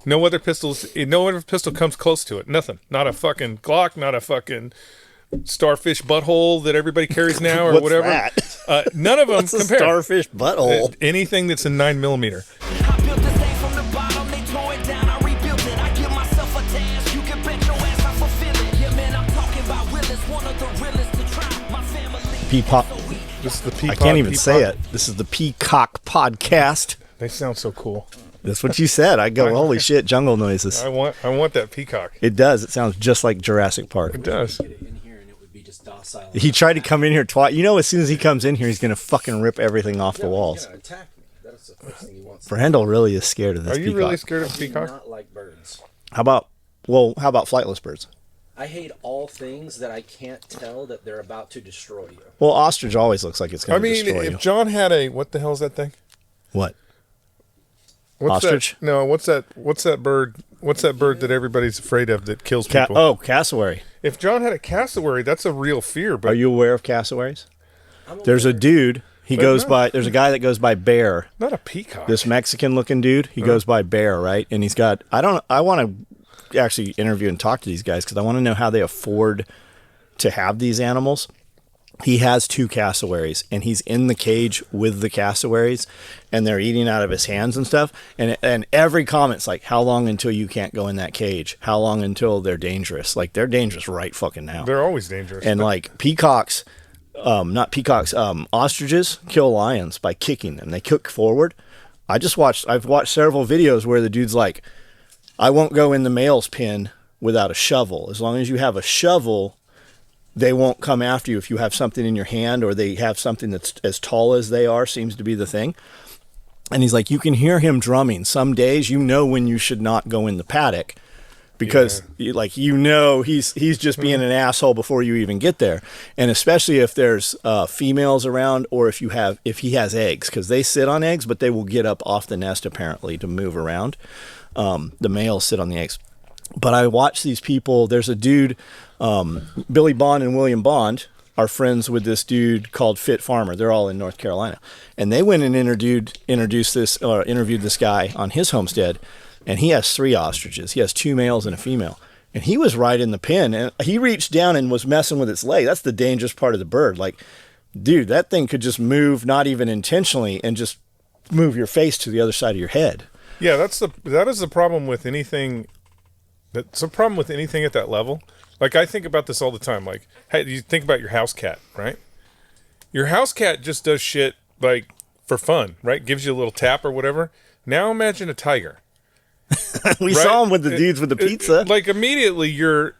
No other pistol comes close to it. Nothing. Not a fucking Glock, not a fucking starfish butthole that everybody carries now or What's whatever. That? None of them What's compare. a starfish butthole? Anything that's a 9mm. I built this thing from the bottom, they tore it down, I rebuilt it. I give myself a task, you can bet your ass I fulfill it. Yeah, man, I'm talking about Willis, one of the realest to try. My family. Peacock. This is the Peacock. I can't even say it. This is the Peacock podcast. They sound so cool. That's what you said. I go, holy shit, jungle noises. I want that peacock. It does. It sounds just like Jurassic Park. It does. He tried to come in here twice. You know, as soon as he comes in here, he's going to fucking rip everything off the walls. Attack me. That's the first thing he wants. Brandel really is scared of this Are you peacock. really scared of peacock? Not like birds. How about flightless birds? I hate all things that I can't tell that they're about to destroy you. Well, ostrich always looks like it's going to destroy you. If John had a, what the hell is that thing? What? What's Ostrich? That? No, what's that bird? What's that bird that everybody's afraid of that kills people? Cassowary. If John had a cassowary, that's a real fear. But Are you aware of cassowaries? There's a dude. There's a guy that goes by Bear. Not a peacock. This Mexican-looking dude. He goes by Bear, right? And he's got. I want to actually interview and talk to these guys because I want to know how they afford to have these animals. He has 2 cassowaries, and he's in the cage with the cassowaries, and they're eating out of his hands and stuff. And every comment's like, how long until you can't go in that cage? How long until they're dangerous? Like, they're dangerous right fucking now. They're always dangerous. And like peacocks, ostriches kill lions by kicking them. They kick forward. I've watched several videos where the dude's like, I won't go in the male's pen without a shovel. As long as you have a shovel, they won't come after you if you have something in your hand or they have something that's as tall as they are, seems to be the thing. And he's like, you can hear him drumming. Some days you know when you should not go in the paddock because he's just being an asshole before you even get there. And especially if there's females around or if he has eggs, because they sit on eggs, but they will get up off the nest apparently to move around. The males sit on the eggs. But I watch these people. There's a dude, Billy Bond and William Bond are friends with this dude called Fit Farmer. They're all in North Carolina. And they went and interviewed this guy on his homestead. And he has 3 ostriches. He has 2 males and a female. And he was right in the pen. And he reached down and was messing with its leg. That's the dangerous part of the bird. Like, dude, that thing could just move, not even intentionally, and just move your face to the other side of your head. Yeah, that is the problem with anything. That's a problem with anything at that level. Like, I think about this all the time. Like, hey, you think about your house cat, right? Your house cat just does shit, like, for fun, right? Gives you a little tap or whatever. Now imagine a tiger. We saw him with the dudes with the pizza. Like, immediately you're...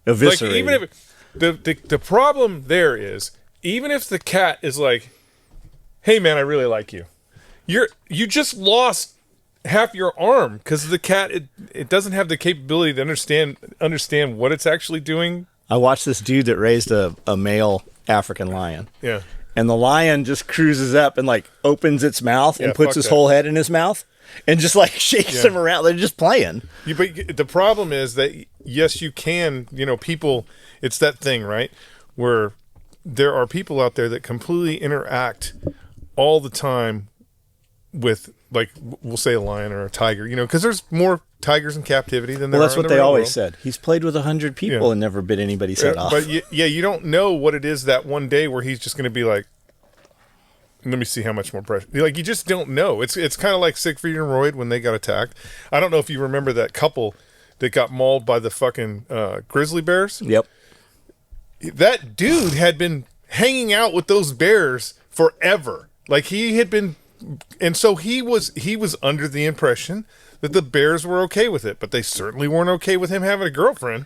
eviscerated. Like, even if... The problem there is, even if the cat is like, hey, man, I really like you. You just lost half your arm because the cat it doesn't have the capability to understand what it's actually doing. I watched this dude that raised a male African lion. Yeah. And the lion just cruises up and like opens its mouth and puts his whole head in his mouth and just like shakes him around. They're just playing. But the problem is that yes, you can, people, it's that thing, right? Where there are people out there that completely interact all the time with, like, we'll say a lion or a tiger, because there's more tigers in captivity than there are in the real world. Well, that's what they always said. He's played with 100 people and never bit anybody's head off. But you don't know what it is that one day where he's just going to be like, let me see how much more pressure. Like, you just don't know. It's kind of like Siegfried and Roy when they got attacked. I don't know if you remember that couple that got mauled by the fucking grizzly bears. Yep. That dude had been hanging out with those bears forever. Like, he had been... And so he was under the impression that the bears were okay with it, but they certainly weren't okay with him having a girlfriend.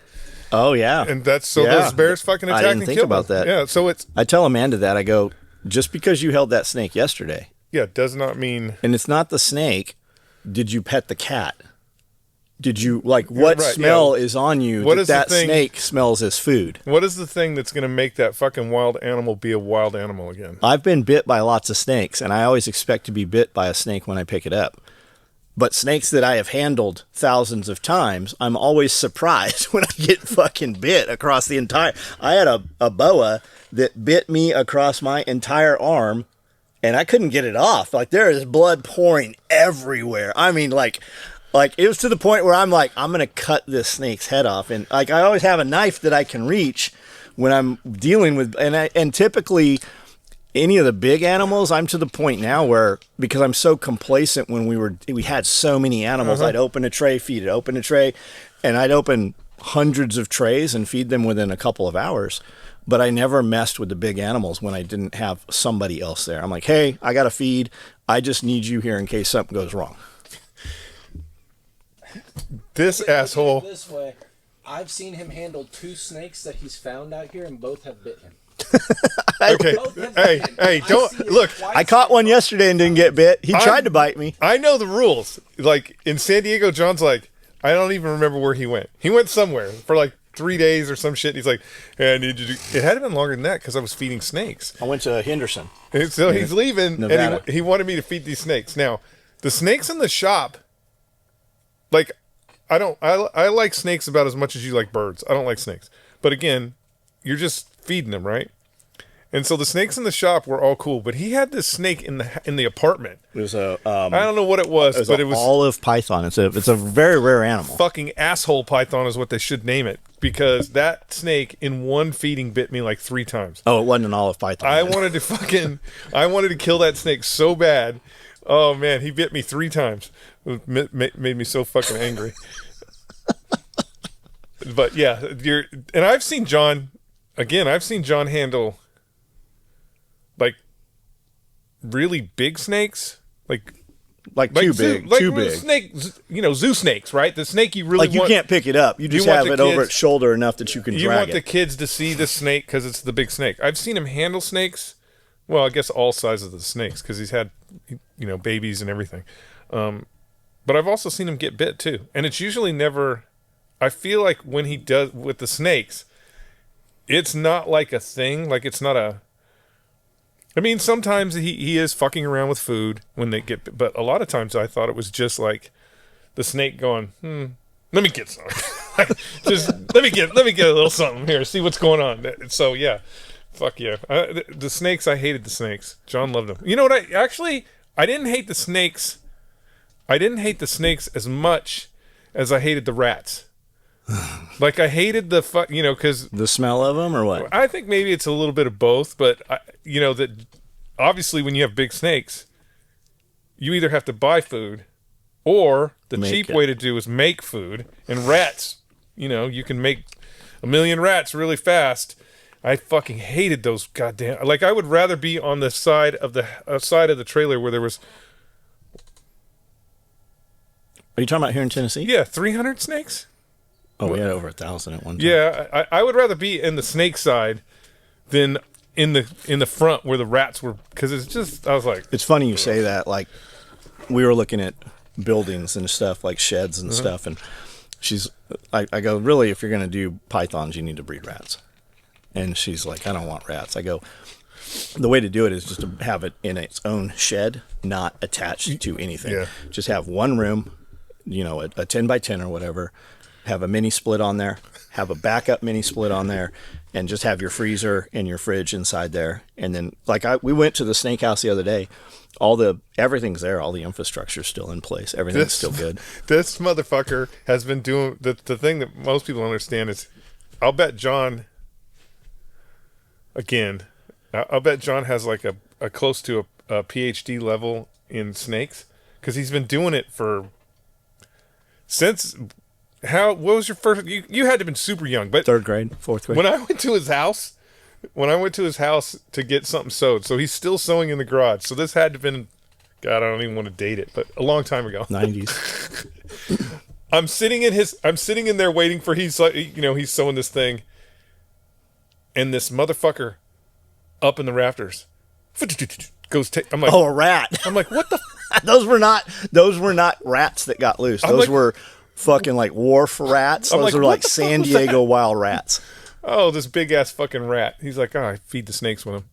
Oh yeah, and that's those bears fucking attacked. I didn't think about that. Yeah, so I tell Amanda that I go, just because you held that snake yesterday, does not mean. And it's not the snake. Did you pet the cat? Did you what smell is on you that snake smells as food? What is the thing that's going to make that fucking wild animal be a wild animal again? I've been bit by lots of snakes, and I always expect to be bit by a snake when I pick it up. But snakes that I have handled thousands of times, I'm always surprised when I get fucking bit across the entire... I had a boa that bit me across my entire arm, and I couldn't get it off. Like, there is blood pouring everywhere. I mean, like... Like, it was to the point where I'm like, I'm going to cut this snake's head off. And, like, I always have a knife that I can reach when I'm dealing with, and typically any of the big animals, I'm to the point now where, because I'm so complacent when we had so many animals, I'd open a tray, feed it, open a tray, and I'd open hundreds of trays and feed them within a couple of hours. But I never messed with the big animals when I didn't have somebody else there. I'm like, hey, I got to feed. I just need you here in case something goes wrong. This asshole. This way, I've seen him handle 2 snakes that he's found out here, and both have bit him. Okay. Hey, don't look. I caught one yesterday and didn't get bit. He tried to bite me. I know the rules. Like in San Diego, John's like, I don't even remember where he went. He went somewhere for like 3 days or some shit. He's like, hey, I need you to. It had been longer than that because I was feeding snakes. I went to Henderson. And so he's leaving, Nevada. and he wanted me to feed these snakes. Now, the snakes in the shop, like, I like snakes about as much as you like birds. I don't like snakes. But again, you're just feeding them, right? And so the snakes in the shop were all cool, but he had this snake in the apartment. It was a I don't know what it was, but it was olive python. It's a very rare animal. fucking asshole python is what they should name it, because that snake in one feeding bit me like 3 times. Oh, it wasn't an olive python. I wanted to kill that snake so bad. Oh man, he bit me 3 times. It made me so fucking angry. But yeah, and I've seen John handle like really big snakes, like too big, too big. Snake, zoo snakes, right? The snake you really you can't pick it up. You just have it over its shoulder enough that you can drag it. You want the kids to see the snake because it's the big snake. I've seen him handle snakes. Well, I guess all sizes of the snakes because he's had, babies and everything. But I've also seen him get bit too, and it's usually never. I feel like when he does with the snakes, it's not like a thing. Like it's not a. I mean, sometimes he is fucking around with food when they get, but a lot of times I thought it was just like the snake going, let me get some. Just let me get a little something here, see what's going on. So yeah, fuck yeah. The snakes, I hated the snakes. John loved them. You know what? I didn't hate the snakes. I didn't hate the snakes as much as I hated the rats. Like I hated because the smell of them or what? I think maybe it's a little bit of both, but that obviously when you have big snakes, you either have to buy food, or the cheap way to do is make food. And rats, you can make 1 million rats really fast. I fucking hated those goddamn. Like I would rather be on the side of the trailer where there was. Are you talking about here in Tennessee? Yeah, 300 snakes. Oh, we had over 1,000 at one time. Yeah, I would rather be in the snake side than in the front where the rats were, because it's just, I was like, it's funny you say that. Like we were looking at buildings and stuff, like sheds and stuff, and I go, really, if you're going to do pythons, you need to breed rats. And she's like, I don't want rats. I go, the way to do it is just to have it in its own shed, not attached to anything. Yeah. Just have one room, a 10 by 10 or whatever. Have a mini split on there, have a backup mini split on there, and just have your freezer and your fridge inside there. And then, we went to the snake house the other day. Everything's there. All the infrastructure's still in place. Everything's still good. This motherfucker has been doing the thing that most people don't understand is, I'll bet John has like a close to a PhD level in snakes, because he's been doing it since. What was your first? You had to have been super young, but 3rd grade, 4th grade. When I went to his house to get something sewed, so he's still sewing in the garage. So this had to have been, God, I don't even want to date it, but a long time ago. 90s. I'm sitting in there waiting for he's sewing this thing, and this motherfucker up in the rafters goes. I'm like, oh, a rat. I'm like, what the? Those were not rats that got loose. Those were fucking like wharf rats. Those are like San Diego wild rats. Oh, this big ass fucking rat. He's like, I feed the snakes with him.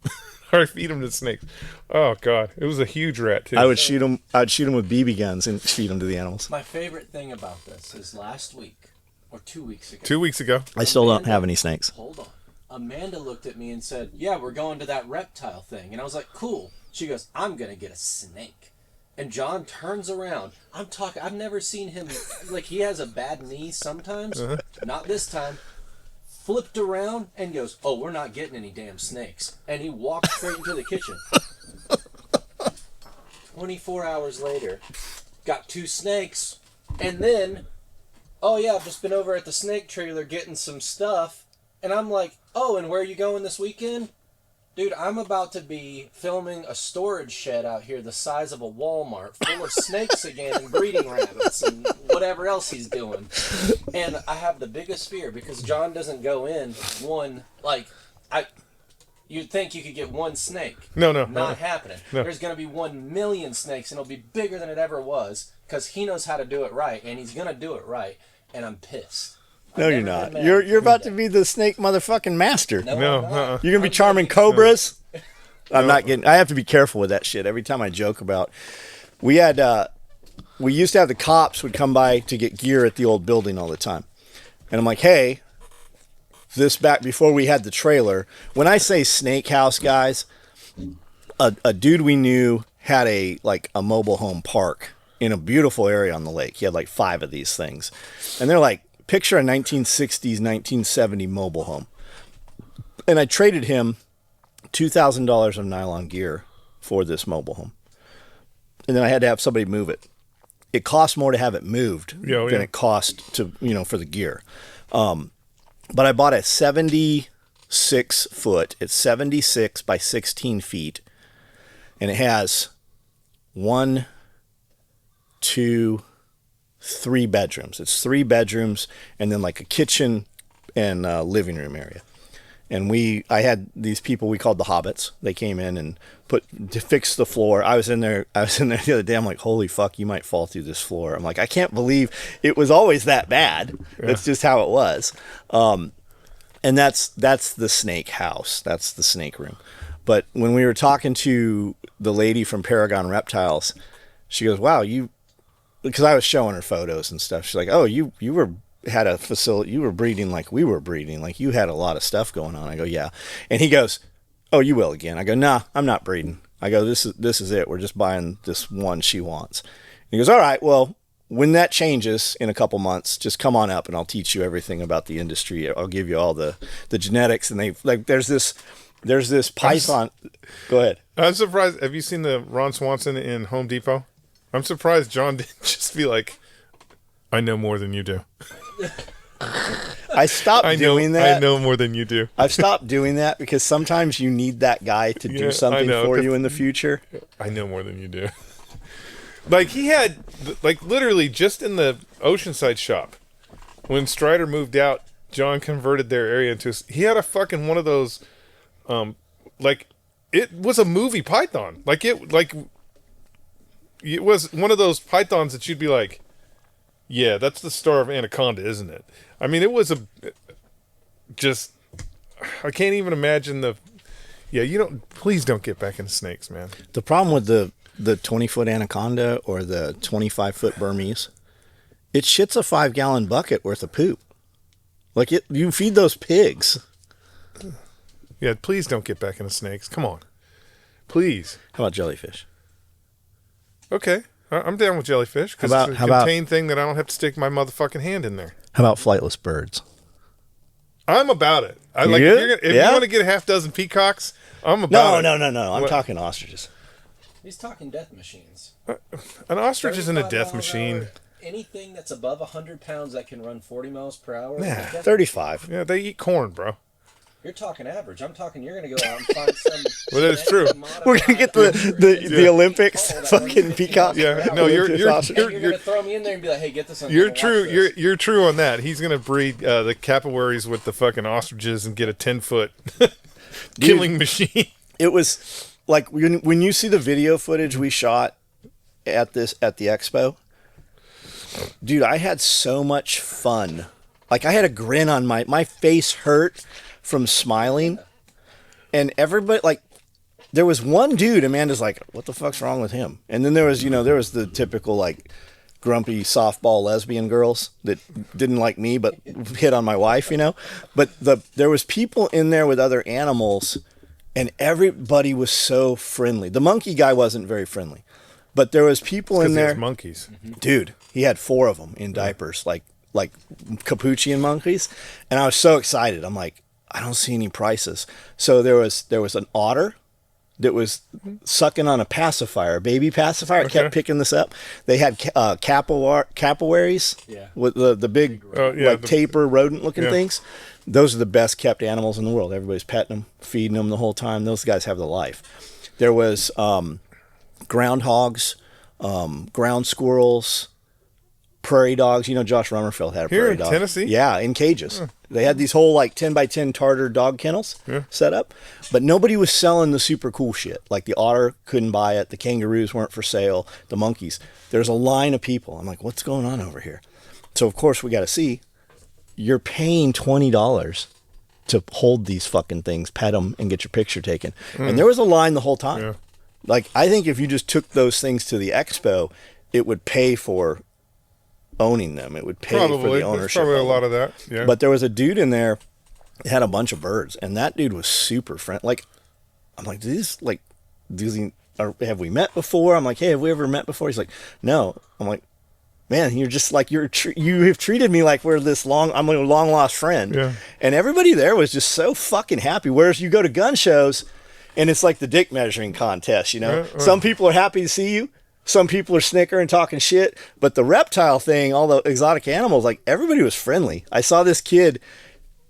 Or I feed him to the snakes. Oh God, it was a huge rat too. I'd shoot him with BB guns and feed them to the animals. My favorite thing about this is last week or 2 weeks ago. 2 weeks ago. I still don't have any snakes. Hold on. Amanda looked at me and said, "Yeah, we're going to that reptile thing," and I was like, "Cool." She goes, "I'm gonna get a snake." And John turns around. I'm talking. I've never seen him like he has a bad knee sometimes. Not this time. Flipped around and goes, "Oh, we're not getting any damn snakes." And he walked straight into the kitchen. 24 hours later, got 2 snakes, and then, oh yeah, I've just been over at the snake trailer getting some stuff, and I'm like, oh, and where are you going this weekend? Dude, I'm about to be filming a storage shed out here the size of a Walmart full of snakes again and breeding rabbits and whatever else he's doing. And I have the biggest fear because John doesn't go in one, like, you'd think you could get 1 snake. No. Not happening. No. There's going to be 1 million snakes, and it'll be bigger than it ever was because he knows how to do it right, and he's going to do it right, and I'm pissed. No, you're not. You're about to be the snake motherfucking master. No, No, I'm not. You're gonna be charming cobras. I'm not getting. I have to be careful with that shit. Every time I joke about, we used to have the cops would come by to get gear at the old building all the time, and I'm like, hey, this back before we had the trailer. When I say snake house, guys, a dude we knew had a mobile home park in a beautiful area on the lake. He had like 5 of these things, and they're like. Picture a 1960s, 1970 mobile home. And I traded him $2,000 of nylon gear for this mobile home. And then I had to have somebody move it. It cost more to have it moved than it cost to, for the gear. But I bought a 76 foot. It's 76 by 16 feet. And it has 1, 2, 3 bedrooms. It's 3 bedrooms and then like a kitchen and living room area. And I had these people we called the Hobbits. They came in and to fix the floor. I was in there the other day. I'm like, holy fuck, you might fall through this floor. I'm like, I can't believe it was always that bad. Yeah. That's just how it was. And that's the snake house. That's the snake room. But when we were talking to the lady from Paragon Reptiles, she goes, wow, because I was showing her photos and stuff. She's like, oh, you had a facility, you were breeding like we were breeding, like you had a lot of stuff going on. I go, yeah. And he goes, oh, you will again. I go, nah, I'm not breeding. I go, this is it. We're just buying this one she wants. And he goes, all right, well, when that changes in a couple months, just come on up and I'll teach you everything about the industry. I'll give you all the genetics. And there's this python. Go ahead. I'm surprised. Have you seen the Ron Swanson in Home Depot? I'm surprised John didn't just be like, I know more than you do. I stopped doing that. I know more than you do. I've stopped doing that because sometimes you need that guy to do something for you in the future. I know more than you do. Like he had, literally just in the Oceanside shop, when Strider moved out, John converted their area into, he had a fucking one of those, it was a movie python. It was one of those pythons that you'd be like, yeah, that's the star of Anaconda, isn't it? I mean, it was I can't even imagine please don't get back into snakes, man. The problem with the 20-foot Anaconda or the 25-foot Burmese, it shits a 5-gallon bucket worth of poop. You feed those pigs. Yeah, please don't get back into snakes. Come on. Please. How about jellyfish? Okay, I'm down with jellyfish because it's a contained thing that I don't have to stick my motherfucking hand in there. How about flightless birds? I'm about it. If you want to get a half dozen peacocks, I'm about it. No. I'm talking ostriches. He's talking death machines. An ostrich isn't a death machine. Anything that's above 100 pounds that can run 40 miles per hour. Yeah, 35. Yeah, they eat corn, bro. You're talking average. I'm talking you're going to go out and find some... Well, that's true. We're going to get the Olympics fucking peacock. Yeah, no, you're going to throw me in there and be like, hey, get this on. You're true. You're true on that. He's going to breed the capywaries with the fucking ostriches and get a 10-foot killing machine. It was like when you see the video footage we shot at the expo, dude, I had so much fun. Like I had a grin on my face hurt from smiling, and everybody, there was one dude, Amanda's like, what the fuck's wrong with him? And then there was the typical grumpy softball lesbian girls that didn't like me but hit on my wife, but there was people in there with other animals and everybody was so friendly. The monkey guy wasn't very friendly, But there was people in Because there. there's monkeys. Dude, he had 4 of them in diapers, like capuchin monkeys, and I was so excited. I'm like, I don't see any prices. So there was an otter that was sucking on a pacifier, a baby pacifier. I kept picking this up. They had cappillaries with the big taper rodent looking things. Those are the best kept animals in the world. Everybody's petting them, feeding them the whole time. Those guys have the life. There was groundhogs, ground squirrels, prairie dogs. You know, Josh Rummerfeld had a Here prairie in dog. Tennessee? Yeah, in cages. They had these whole like 10 by 10 Tartar dog kennels set up, but nobody was selling the super cool shit. Like the otter couldn't buy it. The kangaroos weren't for sale. The monkeys. There's a line of people. I'm like, what's going on over here? So of course we got to see. You're paying $20 to hold these fucking things, pet them, and get your picture taken. And there was a line the whole time. Like, I think if you just took those things to the expo, it would pay for owning them. It would pay for the ownership. There's probably a lot of that. Yeah. But there was a dude in there that had a bunch of birds, and that dude was super friendly. Like, I'm like, have we met before? I'm like, hey, have we ever met before? He's like, no. I'm like, man, you're just like, you have treated me like I'm a long lost friend. Yeah. And everybody there was just so fucking happy. Whereas you go to gun shows and it's like the dick measuring contest, you know? Some people are happy to see you. Some people are snickering, talking shit. But the reptile thing, all the exotic animals, like everybody was friendly. I saw this kid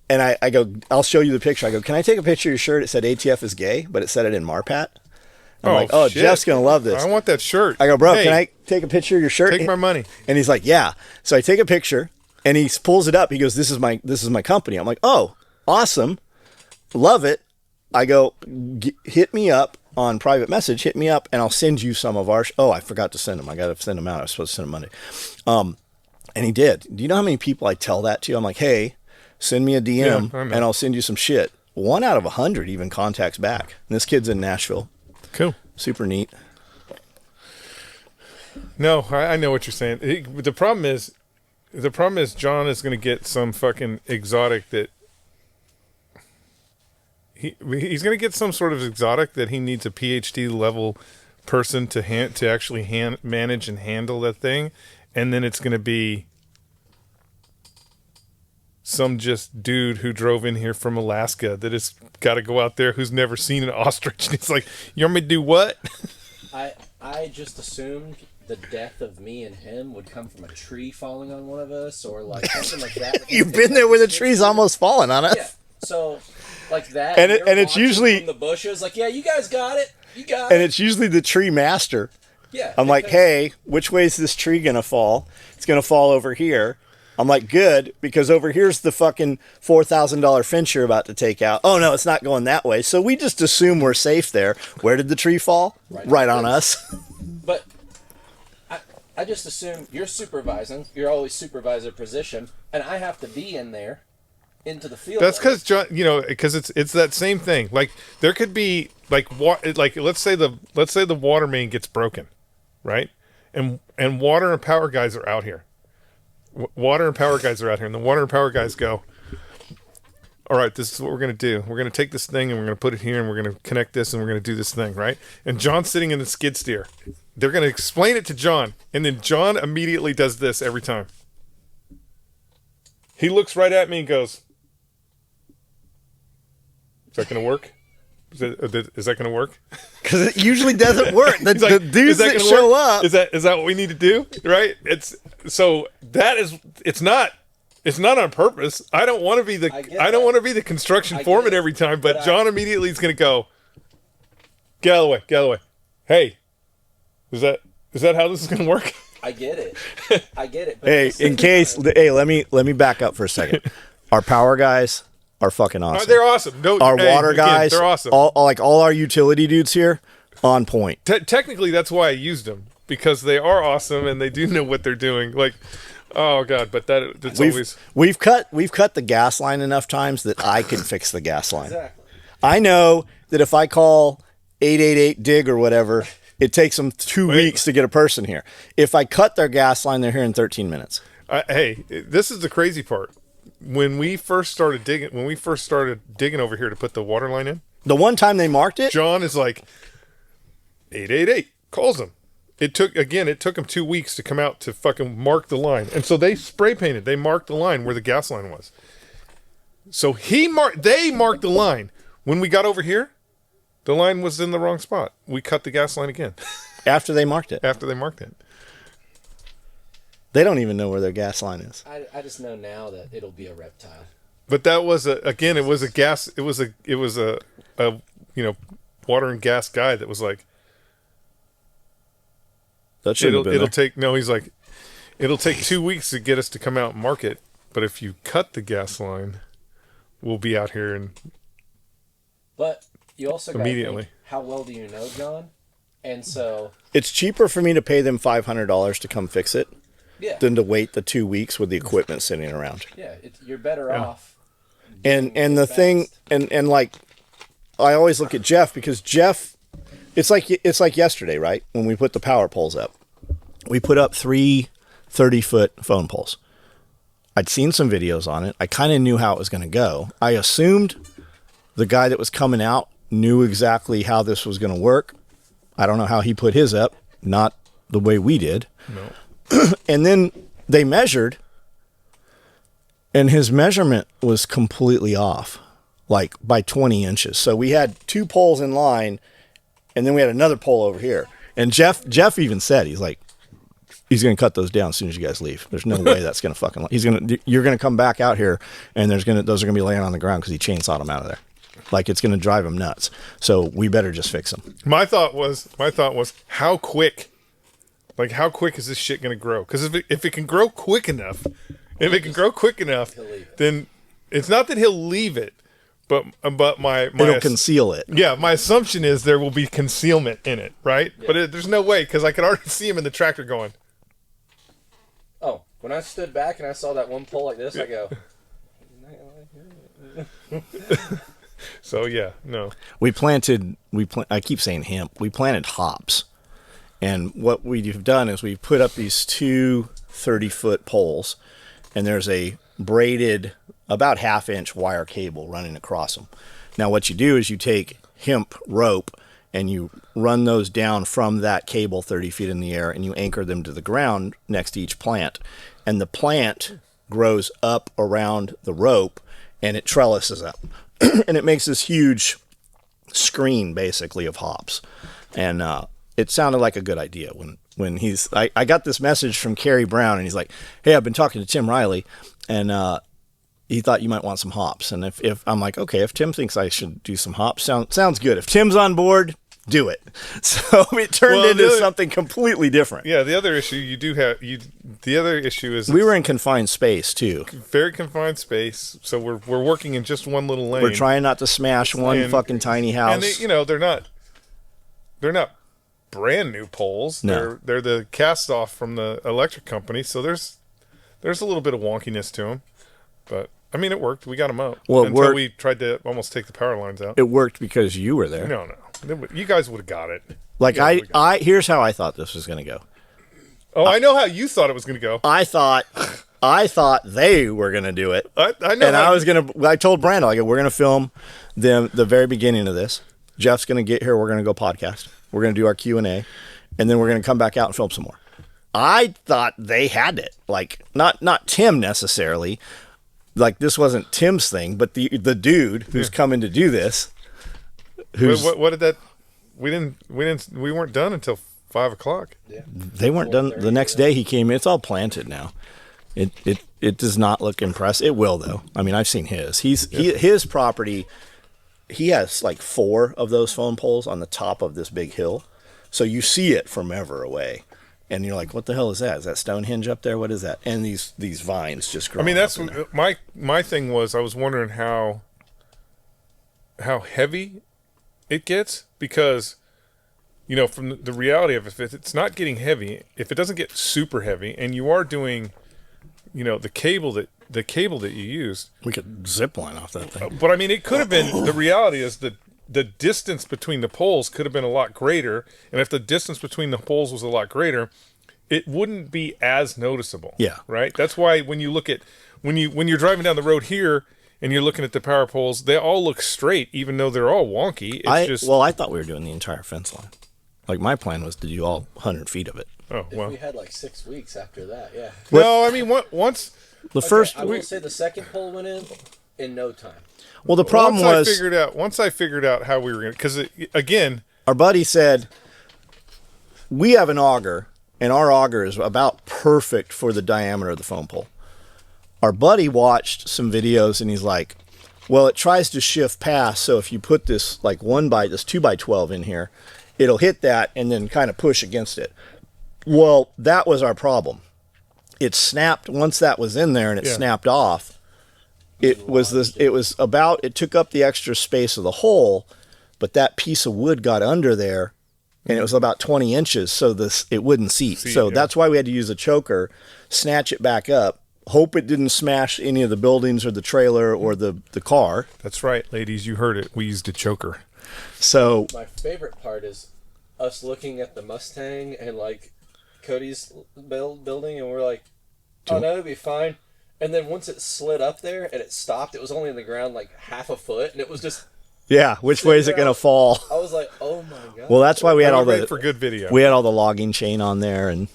and I go, I'll show you the picture. I go, can I take a picture of your shirt? It said ATF is gay, but it said it in Marpat. I'm like, oh, shit. Jeff's going to love this. I want that shirt. I go, bro, Hey, can I take a picture of your shirt? Take my money. And he's like, yeah. So I take a picture and he pulls it up. He goes, this is my company. I'm like, oh, awesome. Love it. I go, hit me up on private message, hit me up and I'll send you some of our, I forgot to send them. I got to send them out. I was supposed to send them Monday. And he did. Do you know how many people I tell that to? I'm like, hey, send me a DM and I'll send you some shit. 1 out of 100 even contacts back. And this kid's in Nashville. Cool. Super neat. No, I know what you're saying. The problem is John is going to get some fucking exotic that he's going to get some sort of exotic that he needs a PhD level person to actually manage and handle that thing, and then it's going to be some just dude who drove in here from Alaska that has got to go out there who's never seen an ostrich. And he's like, you want me to do what? I just assumed the death of me and him would come from a tree falling on one of us or like something like that. You've been there where the tree's almost fallen on us. Yeah. So like that. And you're it's watching usually from the bushes like, yeah, you guys got it. You got and it. it's usually the tree master. Yeah. I'm like, hey, which way is this tree going to fall? It's going to fall over here. I'm like, good, because over here's the fucking $4,000 finch you're about to take out. Oh, no, it's not going that way. So we just assume we're safe there. Where did the tree fall? Right on us. But I just assume you're supervising. You're always supervisor position, and I have to be in there into the field. That's because John, because it's that same thing. Like there could be like let's say the water main gets broken, right? And water and power guys are out here. Water and power guys are out here, and the water and power guys go, all right, this is what we're going to do. We're going to take this thing, and we're going to put it here, and we're going to connect this, and we're going to do this thing, right? And John's sitting in the skid steer. They're going to explain it to John, and then John immediately does this every time. He looks right at me and goes, is that going to work? Is that going to work? Because it usually doesn't work. The Like, dudes that show up. Is that what we need to do? Right? It's not on purpose. I don't want to be the construction foreman every time, but John immediately is going to go, get out of the way. Hey, is that how this is going to work? I get it. But Hey, let me back up for a second. Our power guys are fucking awesome. They're awesome. Water guys, they're awesome. All our utility dudes here, on point. Technically, that's why I used them, because they are awesome and they do know what they're doing. Like, oh god, but we've cut the gas line enough times that I can fix the gas line. Exactly. I know that if I call 888 dig or whatever, it takes them 2 weeks to get a person here. If I cut their gas line, they're here in 13 minutes. Hey, this is the crazy part. When we first started digging over here to put the water line in, the one time they marked it, John is like 888, calls him, it took them 2 weeks to come out to fucking mark the line. And so they spray painted. They marked the line where the gas line was. So they marked the line. When we got over here, the line was in the wrong spot. We cut the gas line again. After they marked it. After they marked it. They don't even know where their gas line is. I just know now that it'll be a reptile. But that was it was a gas, it was a water and gas guy that was like, That shouldn't have been he's like, it'll take 2 weeks to get us to come out and mark it. But if you cut the gas line, we'll be out here and But you also got immediately. Think, how well do you know John? And so It's cheaper for me to pay them $500 to come fix it than to wait the 2 weeks with the equipment sitting around. Yeah, you're better off. And the thing and like I always look at Jeff because Jeff, it's like yesterday, right? When we put the power poles up, we put up 3 30-foot phone poles. I'd seen some videos on it. I kind of knew how it was going to go. I assumed the guy that was coming out knew exactly how this was going to work. I don't know how he put his up, not the way we did. No. And then they measured, and his measurement was completely off, like by 20 inches. So we had 2 poles in line, and then we had another pole over here. And Jeff even said, he's like, he's going to cut those down as soon as you guys leave. There's no way that's going to fucking. You're going to come back out here, and those are going to be laying on the ground because he chainsawed them out of there. Like it's going to drive him nuts. So we better just fix them. My thought was how quick. Like, how quick is this shit going to grow? Because if it can grow quick enough, then it's not that he'll leave it, but It'll conceal it. Yeah, my assumption is there will be concealment in it, right? Yeah. But there's no way because I could already see him in the tractor going. Oh, when I stood back and I saw that one pole like this, I go. So yeah, no. I keep saying hemp. We planted hops. And what we've done is we've put up these 2 30-foot poles, and there's a braided, about half-inch wire cable running across them. Now, what you do is you take hemp rope, and you run those down from that cable 30 feet in the air, and you anchor them to the ground next to each plant. And the plant grows up around the rope, and it trellises up. And it makes this huge screen, basically, of hops. And it sounded like a good idea when I got this message from Kerry Brown, and he's like, hey, I've been talking to Tim Riley, and he thought you might want some hops. And if I'm like, okay, if Tim thinks I should do some hops, sounds good. If Tim's on board, do it. So it turned into something completely different. Yeah, the other issue is we were in confined space too. Very confined space. So we're working in just one little lane. We're trying not to smash one fucking tiny house. And they're not brand new poles. No. They're the cast off from the electric company. So there's a little bit of wonkiness to them, but I mean it worked. We got them out until we tried to almost take the power lines out. It worked because you were there. No, you guys would have got it. Like here's how I thought this was going to go. Oh, I know how you thought it was going to go. I thought they were going to do it. I know. And I told Brandon, we're going to film the very beginning of this. Jeff's going to get here. We're going to go podcast. We're going to do our Q&A, and then we're going to come back out and film some more. I thought they had it. Like, not Tim necessarily. Like, this wasn't Tim's thing, but the dude who's coming to do this. What did that? We weren't done until 5 o'clock. Yeah. They weren't done. The next day he came in. It's all planted now. It does not look impressive. It will though. I mean, I've seen his. His property. He has like 4 of those phone poles on the top of this big hill, so you see it from ever away, and you're like, "What the hell is that? Is that Stonehenge up there? What is that?" And these vines just grow. I mean, that's my thing was. I was wondering how heavy it gets, because from the reality of it, if it's not getting heavy, if it doesn't get super heavy, and you are doing the cable that you used, we could zip line off that thing. But I mean, it could have been. The reality is that the distance between the poles could have been a lot greater, and if the distance between the poles was a lot greater, it wouldn't be as noticeable. Yeah, right. That's why when you look at when you're driving down the road here, and you're looking at the power poles, they all look straight, even though they're all wonky. I thought we were doing the entire fence line. Like my plan was to do all 100 feet of it. Oh If well. we had like 6 weeks after that, yeah. No, I mean once The Okay, first, I will say the second pole went in no time. well, the problem was once I figured out how we were gonna, because again, our buddy said, we have an auger, and our auger is about perfect for the diameter of the foam pole. Our buddy watched some videos, and he's like, well, it tries to shift past, so if you put this like this 2x12 in here, it'll hit that and then kind of push against it. Well, that was our problem. It snapped once that was in there, and it snapped off. It took up the extra space of the hole, but that piece of wood got under there, and it was about 20 inches, so it wouldn't seat. So that's why we had to use a choker, snatch it back up, hope it didn't smash any of the buildings or the trailer or the car. that's right, ladies, you heard it. We used a choker. So My favorite part is us looking at the Mustang and like Cody's building, and we're like, oh no, it'll be fine. And then once it slid up there and it stopped, it was only in the ground like half a foot, and it was just. yeah, which way is it going to fall? I was like, oh my god. Well, that's why we had all made for good video. we had all the logging chain on there, and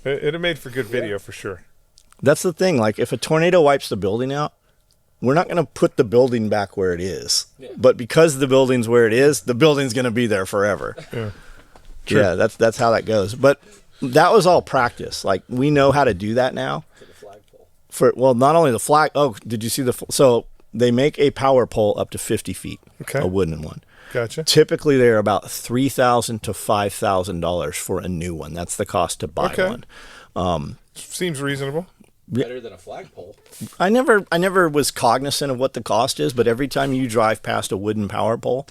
It made for good video for sure. that's the thing. Like if a tornado wipes the building out, we're not going to put the building back where it is. Yeah. But because the building's where it is, the building's going to be there forever. Yeah, that's how that goes. But that was all practice. Like we know how to do that now. To the flagpole. Well, not only the flag. Oh, did you see so they make a power pole up to 50 feet. Okay. A wooden one. Gotcha. Typically, they're about $3,000 to $5,000 for a new one. That's the cost to buy one. Seems reasonable. Better than a flagpole. I never was cognizant of what the cost is, but every time you drive past a wooden power pole,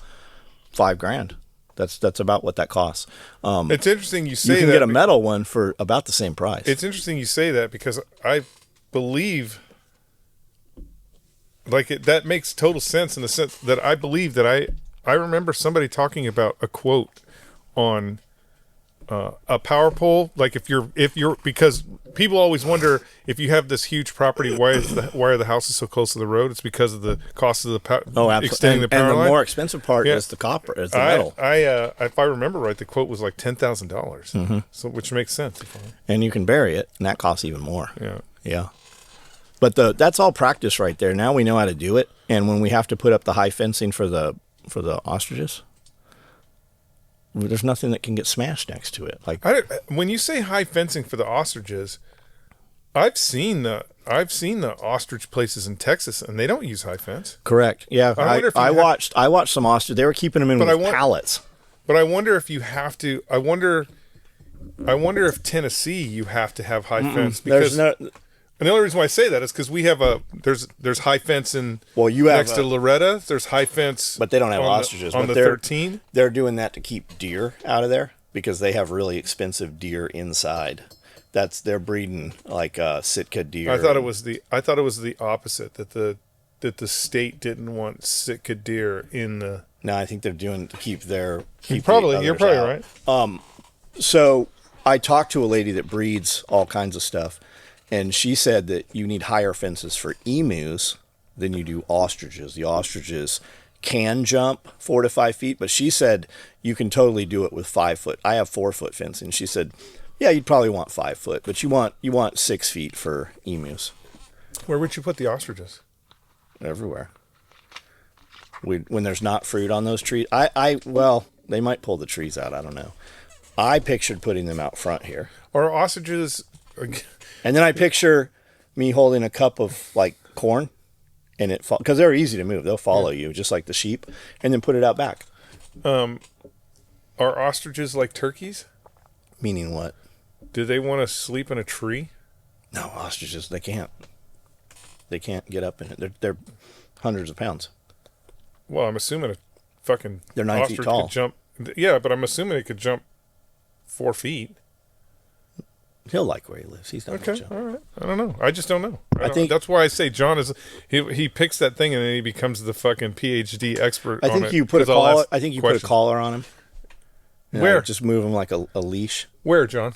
$5,000. That's about what that costs. It's interesting you say You can that. get a metal one for about the same price. It's interesting you say that because I believe, that makes total sense in the sense that I believe that I remember somebody talking about a quote on a power pole. Like if you're because people always wonder if you have this huge property, why are the houses so close to the road? It's because of the cost of the absolutely. extending the power and the line. more expensive part Yeah. is the copper, is the metal. If I remember right, the quote was like $10,000, so which makes sense. And you can bury it, and that costs even more. Yeah. Yeah. But that's all practice right there. Now we know how to do it. And when we have to put up the high fencing for the ostriches, there's nothing that can get smashed next to it. Like When you say high fencing for the ostriches, I've seen the ostrich places in Texas, and they don't use high fence. correct. Yeah. I watched some ostrich. They were keeping them in with pallets. But I wonder if you have to. I wonder if Tennessee you have to have high fence because. And the only reason why I say that is because we have there's high fence next to Loretta. There's high fence, But they don't have ostriches. on but the 13. They're doing that to keep deer out of there because they have really expensive deer inside. They're breeding like Sitka deer. I thought it was the opposite, that the state didn't want Sitka deer in the. No, I think they're doing to keep their. You're probably out. right. So I talked to a lady that breeds all kinds of stuff, and she said that you need higher fences for emus than you do ostriches. The ostriches can jump 4 to 5 feet, but she said you can totally do it with 5 foot. I have 4 foot fencing. She said, yeah, you'd probably want 5 foot, but you want 6 feet for emus. Where would you put the ostriches? Everywhere. When there's not fruit on those trees, they might pull the trees out. I don't know. I pictured putting them out front here. Or ostriches? And then I picture me holding a cup of like corn, and because they're easy to move, they'll follow you just like the sheep, and then put it out back. Are ostriches like turkeys? Meaning what? Do they want to sleep in a tree? No, ostriches, they can't. They can't get up in it. They're hundreds of pounds. Well, I'm assuming a fucking They're 9 feet ostrich tall. could jump. Yeah, but I'm assuming it could jump 4 feet. He'll like where he lives. He's not Okay, gonna jump. all right. I don't know. I just don't know. I think- that's why I say John is. He picks that thing and then he becomes the fucking PhD expert. I on think it, you put a 'cause I'll collar. ask I think you put a questions. collar on him. You know, Where? just move him like a leash. Where, John?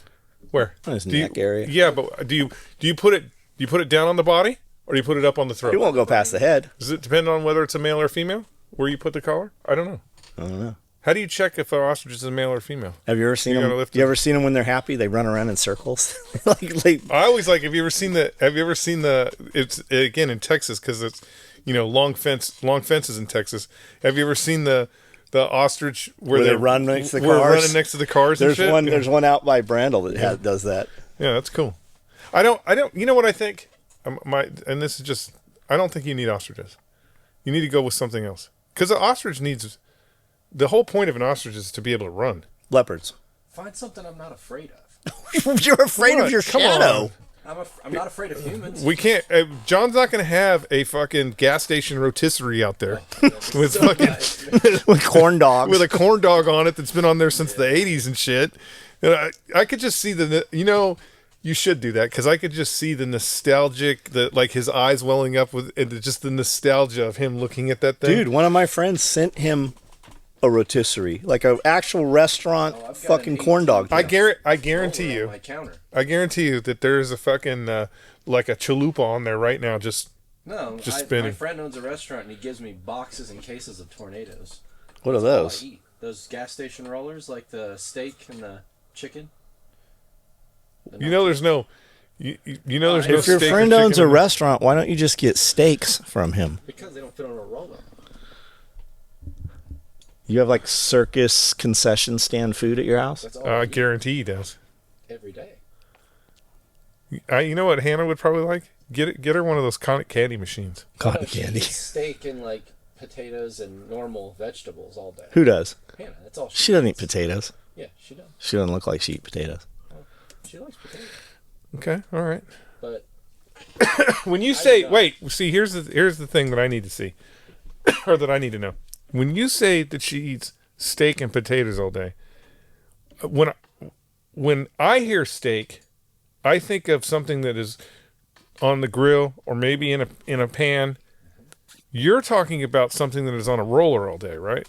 Where? On his Do you- neck area. Yeah, but do you put it down on the body or do you put it up on the throat? He won't go past the head. Does it depend on whether it's a male or female? Where you put the collar? I don't know. I don't know. How do you check if an ostrich is a male or female? Have you ever seen You gotta them? lift You ever seen them when they're happy? They run around in circles. like I always like. Have you ever seen the? It's again in Texas because it's long fences in Texas. Have you ever seen the ostrich where they they run next to the We're cars? running next to the cars. There's and shit? one. There's one out by Brandel that does that. Yeah, that's cool. I don't. You know what I think? And this is just. I don't think you need ostriches. You need to go with something else because the ostrich needs. The whole point of an ostrich is to be able to run. Leopards. Find something I'm not afraid of. You're afraid What? of your Come shadow. I'm not afraid of humans. We can't. John's not going to have a fucking gas station rotisserie out there with fucking With corn dogs. with a corn dog on it that's been on there since the '80s and shit. And I could just see you should do that because I could just see the nostalgic, like his eyes welling up with just the nostalgia of him looking at that thing. Dude, one of my friends sent him a rotisserie, like an actual restaurant I've got fucking an corn dog. I guarantee Roller on you. my counter. I guarantee you that there's a fucking like a chalupa on there right now. Just No, Just my spinning. friend owns a restaurant and he gives me boxes and cases of tornadoes. What are That's all those? I eat. Those gas station rollers, like the steak and the chicken. there's no. There's no. If your steak or friend owns a chicken. restaurant, why don't you just get steaks from him? Because they don't fit on a roller. You have like circus concession stand food at your house? That's all I I eat guarantee he does. every day. You know what Hannah would probably like? Get her one of those conic candy machines. Cotton She candy. eats steak and like potatoes and normal vegetables all day. Who does? Hannah, that's all She doesn't eat eats. potatoes. Yeah, she does. She doesn't look like she eats potatoes. She likes potatoes. Okay, all right. But When you say know. wait, see here's the thing that I need to see, or that I need to know. When you say that she eats steak and potatoes all day, when I hear steak, I think of something that is on the grill or maybe in a pan. You're talking about something that is on a roller all day, right?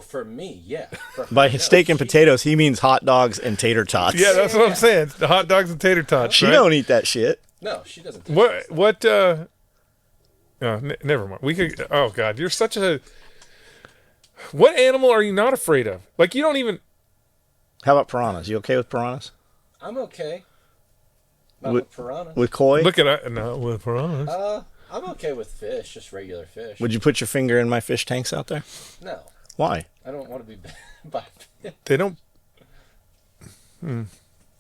for me, yeah. For her, By no, steak and she- potatoes, he means hot dogs and tater tots. Yeah, that's what I'm saying. The hot dogs and tater tots. She right? don't eat that shit. No, she doesn't. What never mind. We could. Oh God, you're such a. What animal are you not afraid of? Like you don't even. How about piranhas? You okay with piranhas? I'm okay. Not With- with piranha. With koi? Look at no with piranhas. I'm okay with fish, just regular fish. Would you put your finger in my fish tanks out there? No, Why? I don't want to be bit by. They don't.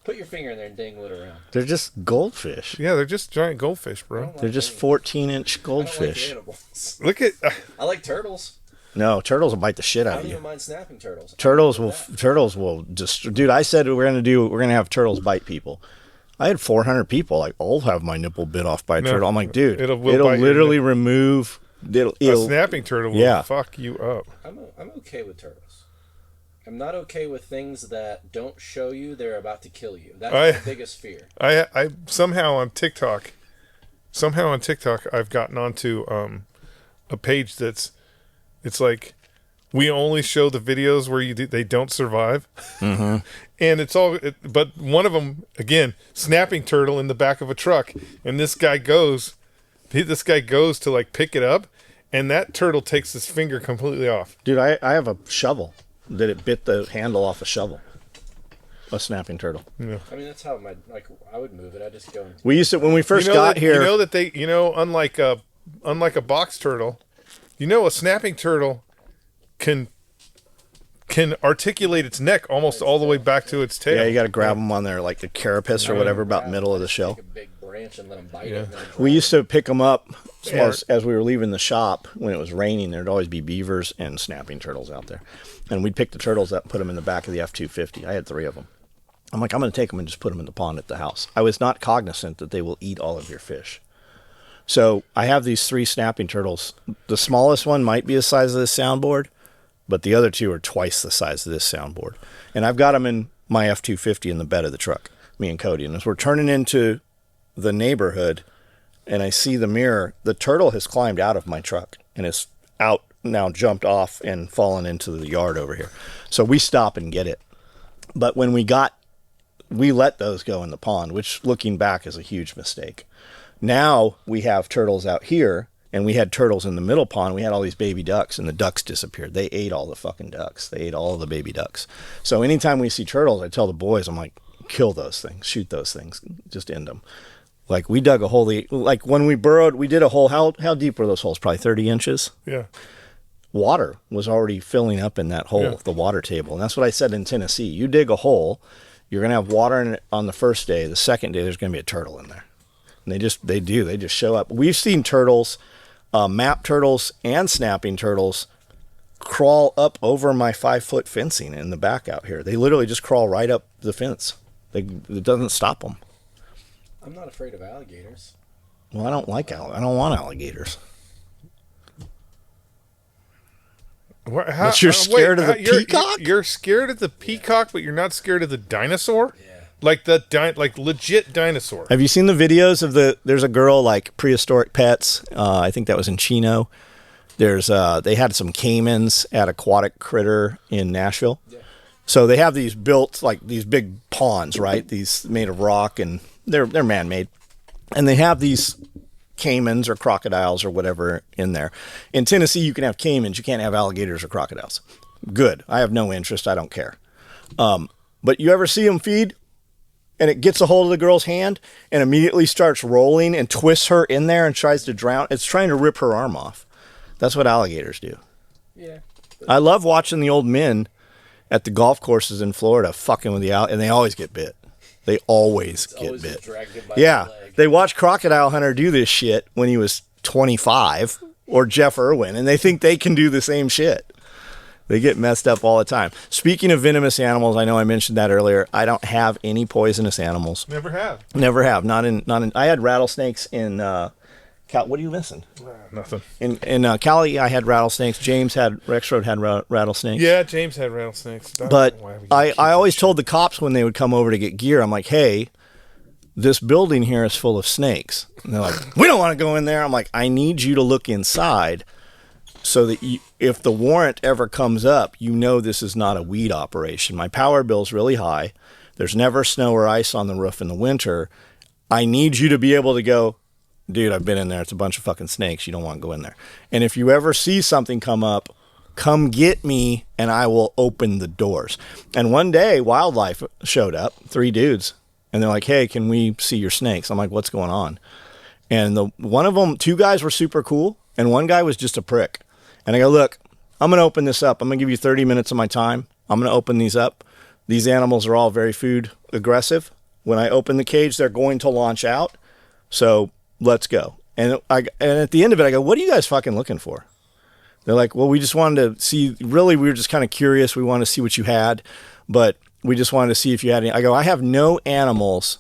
Put your finger in there and dangle it around. They're just goldfish. Yeah, they're just giant goldfish, I bro. don't like They're just animals. 14-inch I don't goldfish. like animals. Look at. I like turtles. No, turtles will bite the shit I out don't of you. even mind snapping turtles. Turtles will just. Dude, I said we're gonna have turtles bite people. I had 400 people. Like, I'll have my nipple bit off by a No, turtle. I'm like, dude, it'll it'll bite your literally nip- remove. A It'll snapping turtle will Yeah. fuck you up. I'm okay with turtles. I'm not okay with things that don't show you they're about to kill you. That's my biggest fear. I somehow on TikTok, I've gotten onto a page it's like we only show the videos where they don't survive, and it's all. But one of them again, snapping turtle in the back of a truck, and this guy goes to like pick it up, and that turtle takes his finger completely off. Dude, I have a shovel that it bit the handle off a shovel. A snapping turtle. I mean, that's how I would move it. I just go. We used to when we first You know got that, here. You know that unlike a box turtle, a snapping turtle can articulate its neck almost all the way back to its tail. yeah, you got to grab them on their like the carapace or whatever about middle of the shell. Take a big branch and let them bite it. And then We used to pick them up Smart. as we were leaving the shop when it was raining. There'd always be beavers and snapping turtles out there, and we'd pick the turtles up, and put them in the back of the F-250. I had 3 of them. I'm like, I'm going to take them and just put them in the pond at the house. I was not cognizant that they will eat all of your fish. So I have these 3 snapping turtles. The smallest one might be the size of this soundboard, but the other 2 are twice the size of this soundboard. And I've got them in my F-250 in the bed of the truck, me and Cody. And as we're turning into the neighborhood and I see the mirror, the turtle has climbed out of my truck and is out now, jumped off and fallen into the yard over here. So we stop and get it. But when we let those go in the pond, which looking back is a huge mistake. Now we have turtles out here and we had turtles in the middle pond. We had all these baby ducks, and the ducks disappeared. They ate all the fucking ducks. They ate all the baby ducks. So anytime we see turtles, I tell the boys, I'm like, kill those things, shoot those things, just end them. Like we dug a hole, like when we burrowed, we did a hole. How deep were those holes? Probably 30 inches. Yeah. Water was already filling up in that hole, the water table. And that's what I said in Tennessee. You dig a hole, you're going to have water in it on the first day. The second day, there's going to be a turtle in there. And they just show up. We've seen turtles, map turtles and snapping turtles crawl up over my 5-foot fencing in the back out here. They literally just crawl right up the fence. It doesn't stop them. I'm not afraid of alligators. Well, I don't want alligators. But you're scared of the peacock? You're scared of the peacock, but you're not scared of the dinosaur? Yeah. Like like legit dinosaur. Have you seen the videos of there's a girl like Prehistoric Pets. I think that was in Chino. They had some caimans at Aquatic Critter in Nashville. Yeah. So they have these built like these big ponds, right? These made of rock, and they're man-made. And they have these caimans or crocodiles or whatever in there. In Tennessee, you can have caimans. You can't have alligators or crocodiles. Good. I have no interest. I don't care. But you ever see them feed? And it gets a hold of the girl's hand and immediately starts rolling and twists her in there and tries to drown. It's trying to rip her arm off. That's what alligators do. Yeah. I love watching the old men at the golf courses in Florida fucking with and they always get bit. They always get bit. Yeah. They watch Crocodile Hunter do this shit when he was 25, or Jeff Irwin, and they think they can do the same shit. They get messed up all the time. Speaking of venomous animals, I know I mentioned that earlier. I don't have any poisonous animals. Never have. Never have. Not in. I had rattlesnakes in. What are you missing? Nothing. In Cali, I had rattlesnakes. Rexroad had rattlesnakes. Yeah, James had rattlesnakes. But I always told the cops when they would come over to get gear, I'm like, hey, this building here is full of snakes. And they're like, we don't want to go in there. I'm like, I need you to look inside so that if the warrant ever comes up, you know this is not a weed operation. My power bill's really high. There's never snow or ice on the roof in the winter. I need you to be able to go, dude, I've been in there. It's a bunch of fucking snakes. You don't want to go in there. And if you ever see something come up, come get me and I will open the doors. And one day, wildlife showed up, 3 dudes. And they're like, hey, can we see your snakes? I'm like, what's going on? And one of them, 2 guys were super cool, and 1 guy was just a prick. And I go, look, I'm going to open this up. I'm going to give you 30 minutes of my time. I'm going to open these up. These animals are all very food aggressive. When I open the cage, they're going to launch out. So let's go. And at the end of it, I go, what are you guys fucking looking for? They're like, well, we just wanted to see, really, we were just kind of curious. We wanted to see what you had, but we just wanted to see if you had any. I go, I have no animals.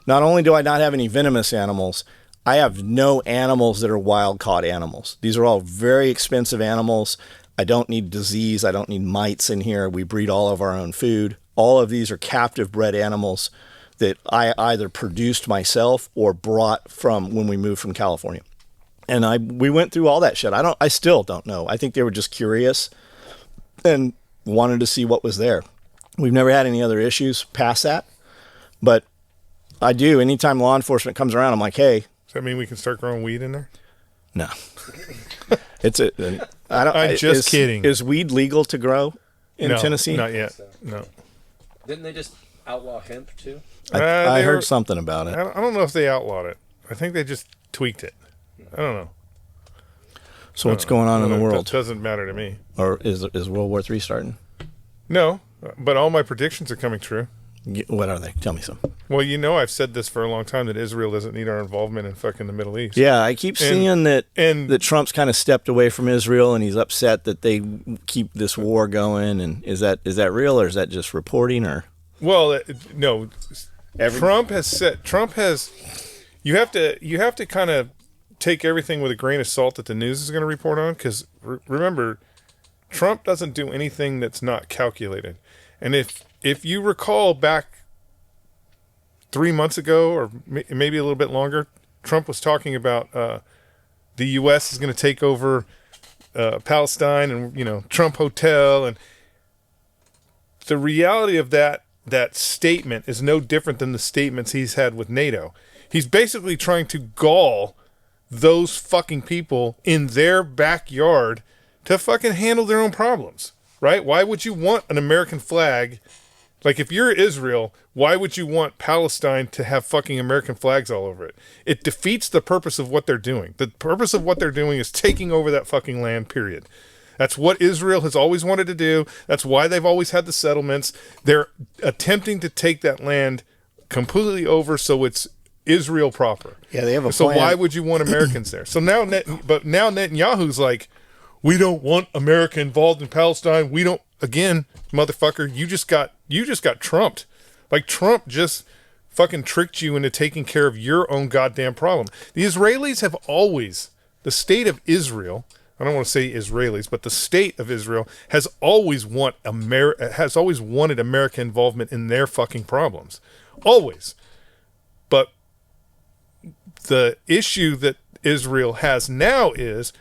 Not only do I not have any venomous animals, I have no animals that are wild caught animals. These are all very expensive animals. I don't need disease. I don't need mites in here. We breed all of our own food. All of these are captive bred animals that I either produced myself or brought from when we moved from California. And we went through all that shit. I still don't know. I think they were just curious and wanted to see what was there. We've never had any other issues past that, but I do. Anytime law enforcement comes around, I'm like, hey. Does that mean we can start growing weed in there? No. I'm just kidding. Is weed legal to grow in Tennessee? Not yet. No. Didn't they just outlaw hemp too? I heard something about it. I don't know if they outlawed it. I think they just tweaked it. I don't know. So what's going on in the world? It doesn't matter to me. Or is World War III starting? No, but all my predictions are coming true. What are they? Tell me some. Well, I've said this for a long time, that Israel doesn't need our involvement in fucking the Middle East. Yeah, I keep seeing that Trump's kind of stepped away from Israel, and he's upset that they keep this war going. And is that real, or is that just reporting? Or well, no. Trump has. You have to kind of take everything with a grain of salt that the news is going to report on, because remember, Trump doesn't do anything that's not calculated. And if you recall back 3 months ago, or maybe a little bit longer, Trump was talking about the U.S. is going to take over Palestine and, Trump Hotel. And the reality of that statement is no different than the statements he's had with NATO. He's basically trying to gall those fucking people in their backyard to fucking handle their own problems, right? Why would you want an American flag? Like, if you're Israel, why would you want Palestine to have fucking American flags all over it? It defeats the purpose of what they're doing. The purpose of what they're doing is taking over that fucking land, period. That's what Israel has always wanted to do. That's why they've always had the settlements. They're attempting to take that land completely over so it's Israel proper. Yeah, they have a So plan. why would you want Americans there? So now, now Netanyahu's like, we don't want America involved in Palestine. We don't. Again, motherfucker, you just got trumped. Like, Trump just fucking tricked you into taking care of your own goddamn problem. The Israelis have always, the state of Israel, I don't want to say Israelis, but the state of Israel has always wanted American involvement in their fucking problems. Always. But the issue that Israel has now is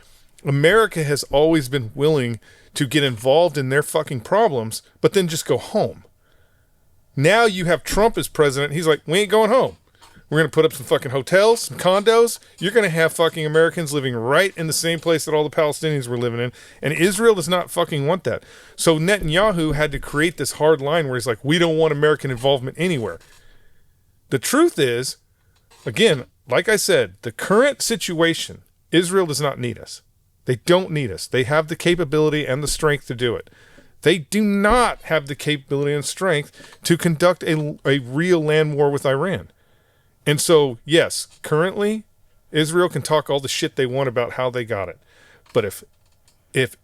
America has always been willing to get involved in their fucking problems, but then just go home. Now you have Trump as president. He's like, we ain't going home. We're going to put up some fucking hotels, some condos. You're going to have fucking Americans living right in the same place that all the Palestinians were living in. And Israel does not fucking want that. So Netanyahu had to create this hard line where he's like, we don't want American involvement anywhere. The truth is, again, like I said, the current situation, Israel does not need us. They don't need us. They have the capability and the strength to do it. They do not have the capability and strength to conduct a real land war with Iran. And so, yes, currently, Israel can talk all the shit they want about how they got it. But if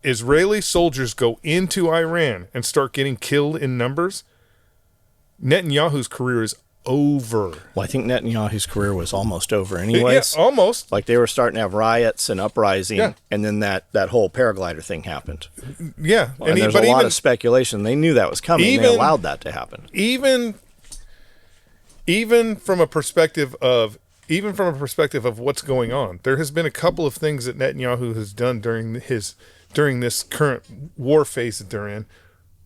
Israeli soldiers go into Iran and start getting killed in numbers, Netanyahu's career is over. Well, I think Netanyahu's career was almost over anyways. Yeah, almost. Like, they were starting to have riots and uprising, Yeah. and then that whole paraglider thing happened. Yeah. And there's a lot of speculation. They knew that was coming. They allowed that to happen. Even from a perspective of what's going on, there has been a couple of things that Netanyahu has done during this current war phase that they're in,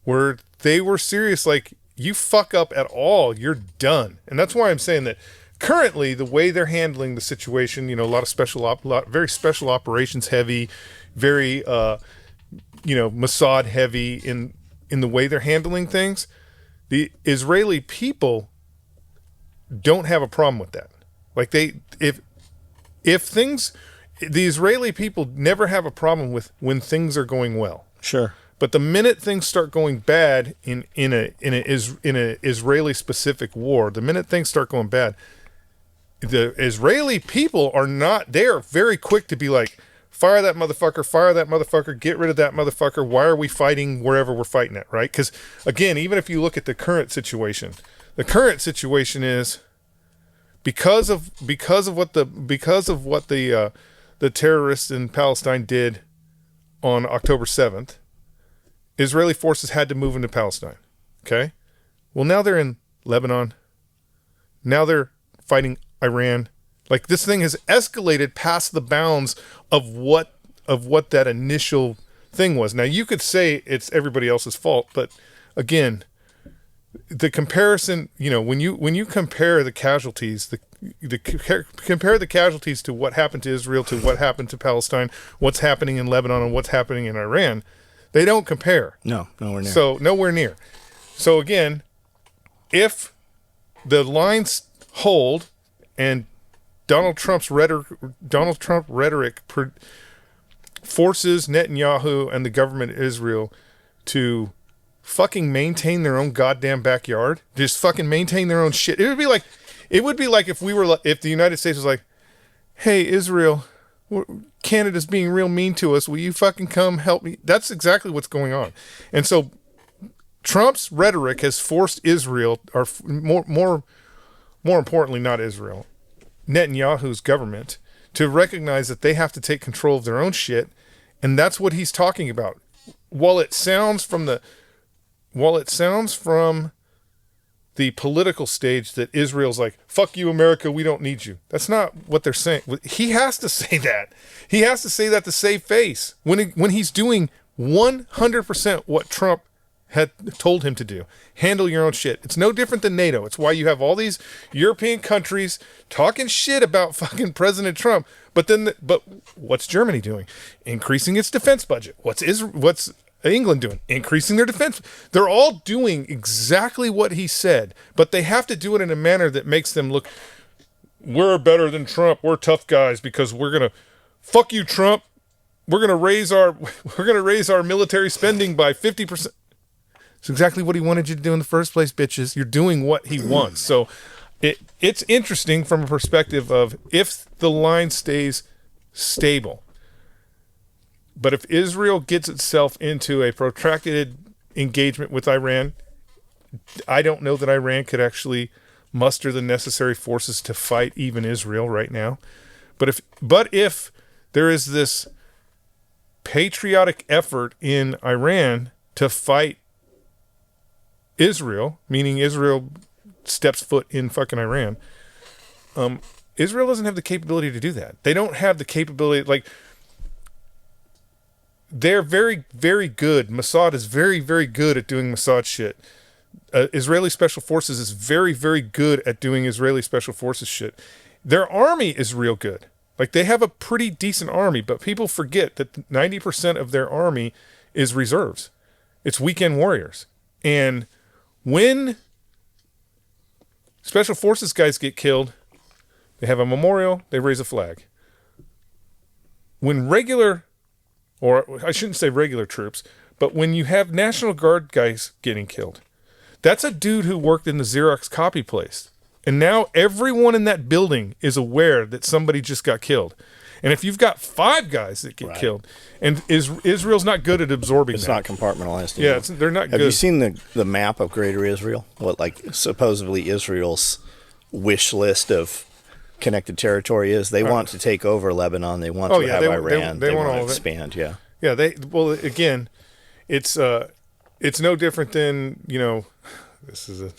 where they were serious. Like, you fuck up at all, you're done. And that's why I'm saying that currently the way they're handling the situation, a lot of very special operations heavy, very Mossad heavy in the way they're handling things. The Israeli people don't have a problem with that. Like, the Israeli people never have a problem with when things are going well. Sure. But the minute things start going bad in a Israeli specific war, the minute things start going bad, the Israeli people they are very quick to be like, fire that motherfucker, get rid of that motherfucker. Why are we fighting wherever we're fighting at, right? Because, again, even if you look at the current situation is because of what the terrorists in Palestine did on October 7th. Israeli forces had to move into Palestine. Okay? Well, now they're in Lebanon. Now they're fighting Iran. Like, this thing has escalated past the bounds of what that initial thing was. Now, you could say it's everybody else's fault, but again, the comparison, when you compare the casualties, compare the casualties to what happened to Israel to what happened to Palestine, what's happening in Lebanon and what's happening in Iran, they don't compare. No, nowhere near. So nowhere near. So again, if the lines hold and Donald Trump rhetoric forces Netanyahu and the government of Israel to fucking maintain their own goddamn backyard, just fucking maintain their own shit. It would be like if the United States was like, hey, Israel, Canada's being real mean to us. Will you fucking come help me? That's exactly what's going on. And so Trump's rhetoric has forced Israel, or more importantly, not Israel, Netanyahu's government, to recognize that they have to take control of their own shit. And that's what he's talking about. While it sounds from the political stage that Israel's like, fuck you, America, we don't need you. That's not what they're saying. He has to say that. He has to say that to save face when he's doing 100% what Trump had told him to do. Handle your own shit. It's no different than NATO. It's why you have all these European countries talking shit about fucking President Trump, But what's Germany doing? Increasing its defense budget. What's England doing? Increasing their defense. They're all doing exactly what he said, but they have to do it in a manner that makes them look, we're better than Trump. We're tough guys because we're going to fuck you, Trump. We're going to raise our military spending by 50%. It's exactly what he wanted you to do in the first place, bitches. You're doing what he wants. So it's interesting from a perspective of if the line stays stable. But if Israel gets itself into a protracted engagement with Iran, I don't know that Iran could actually muster the necessary forces to fight even Israel right now. But if there is this patriotic effort in Iran to fight Israel, meaning Israel steps foot in fucking Iran, Israel doesn't have the capability to do that. They don't have the capability, like, they're very, very good. Mossad is very, very good at doing Mossad shit. Israeli Special Forces is very, very good at doing Israeli Special Forces shit. Their army is real good. Like, they have a pretty decent army, but people forget that 90% of their army is reserves. It's weekend warriors. And when Special Forces guys get killed, they have a memorial, they raise a flag. When regular, or I shouldn't say regular troops, but when you have National Guard guys getting killed, that's a dude who worked in the Xerox copy place. And now everyone in that building is aware that somebody just got killed. And if you've got 5 guys that get killed, and Israel's not good at absorbing it's that. not compartmentalized. Yeah, they're not good. Have you seen the map of Greater Israel? What, like, supposedly Israel's wish list of connected territory is? They want to take over Lebanon. They want to have Iran. They want to expand. Yeah. Yeah. Again, it's no different than, this is a.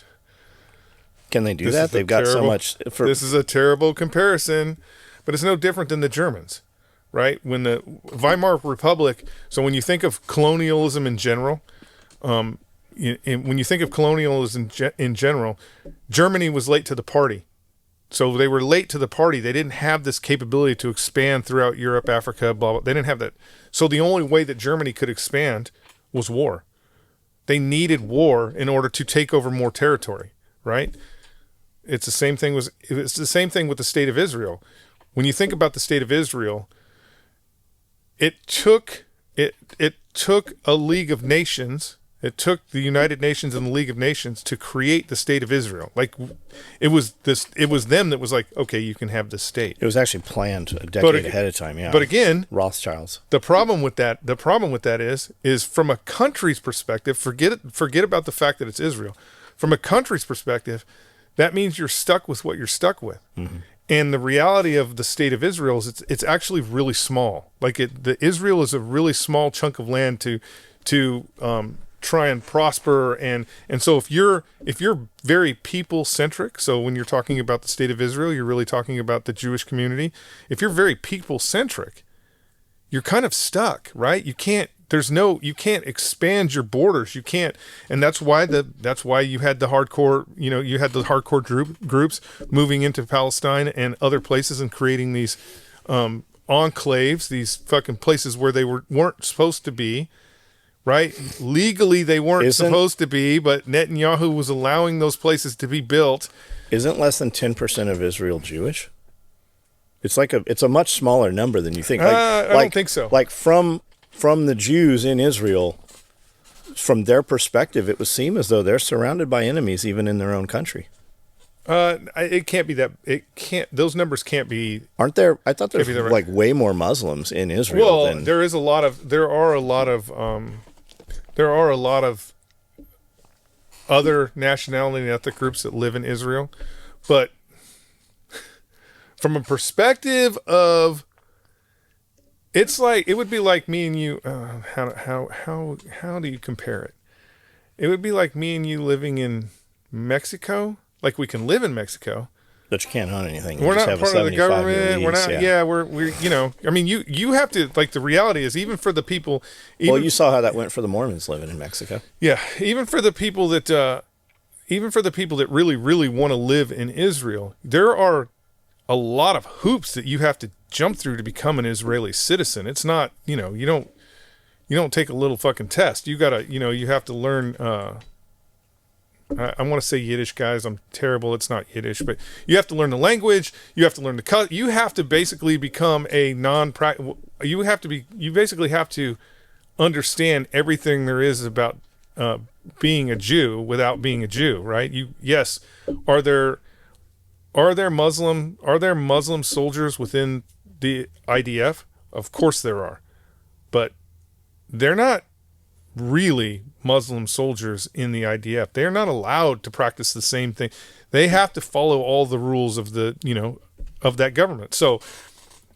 Can they do that? They've got so much. This is a terrible comparison, but it's no different than the Germans, right? When the Weimar Republic. So when you think of colonialism in general, when you think of colonialism in general, Germany was late to the party. So they were late to the party. They didn't have this capability to expand throughout Europe, Africa, blah, blah. They didn't have that. So the only way that Germany could expand was war. They needed war in order to take over more territory, right? It's the same thing with the state of Israel. When you think about the state of Israel, it took a League of Nations. It took the United Nations and the League of Nations to create the state of Israel. Like, it was them that was like, okay, you can have this state. It was actually planned a decade ahead of time. Yeah. But again, Rothschilds. The problem with that is from a country's perspective, forget about the fact that it's Israel. From a country's perspective, that means you're stuck with what you're stuck with. Mm-hmm. And the reality of the state of Israel is it's actually really small. Like, the Israel is a really small chunk of land to try and prosper, and so if you're very people centric, so when you're talking about the state of Israel, you're really talking about the Jewish community. If you're very people centric, you're kind of stuck, right? You can't expand your borders. You can't, and that's why you had the hardcore groups moving into Palestine and other places and creating these enclaves, these fucking places where they weren't supposed to be. Right? Legally, they weren't supposed to be, but Netanyahu was allowing those places to be built. Isn't less than 10% of Israel Jewish? It's a much smaller number than you think. I don't think so. Like, from the Jews in Israel, from their perspective, it would seem as though they're surrounded by enemies even in their own country. It can't be that. It can't. Those numbers can't be. Aren't there? I thought there's like way more Muslims in Israel. Well, there are a lot of other nationality and ethnic groups that live in Israel, but from a perspective of, it's like, it would be like me and you. How do you compare it? It would be like me and you living in Mexico. Like, we can live in Mexico, but you can't own anything. We're not part of the government. We're not. Yeah, we're. I mean, you have to. Like, the reality is, even for the people. Well, you saw how that went for the Mormons living in Mexico. Yeah, even for the people that really, really want to live in Israel, there are a lot of hoops that you have to jump through to become an Israeli citizen. It's not, you don't take a little fucking test. You gotta, you have to learn, I want to say Yiddish, guys. I'm terrible. It's not Yiddish, but you have to learn the language. You have to learn you have to basically become a you basically have to understand everything there is about being a Jew without being a Jew, right? Yes. Are there Muslim soldiers within the IDF? Of course there are, but they're not really Muslim soldiers in the IDF. They're not allowed to practice the same thing. They have to follow all the rules of of that government. So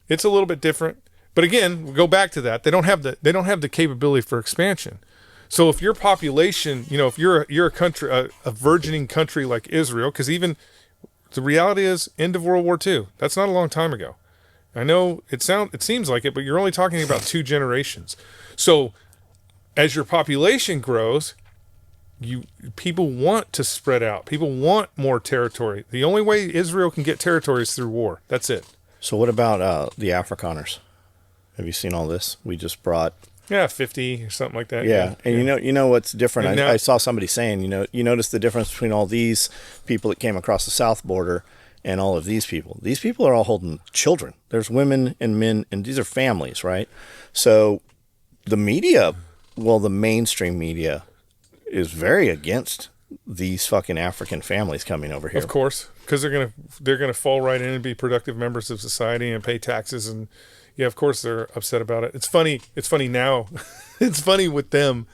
it's a little bit different. But again, we'll go back to that. They don't have the capability for expansion. So if your population, if you're a country, a burgeoning country like Israel, because even the reality is end of World War II. That's not a long time ago. I know it seems like it, but you're only talking about 2 generations. So as your population grows, people want to spread out. People want more territory. The only way Israel can get territory is through war. That's it. So what about the Afrikaners? Have you seen all this? We just brought 50 or something like that. Yeah. And you know what's different? Now, I saw somebody saying, you notice the difference between all these people that came across the south border and all of these people. These people are all holding children. There's women and men, and these are families, right? So the media, the mainstream media is very against these fucking African families coming over here. Of course, because they're gonna fall right in and be productive members of society and pay taxes, and of course they're upset about it. It's funny now. It's funny with them,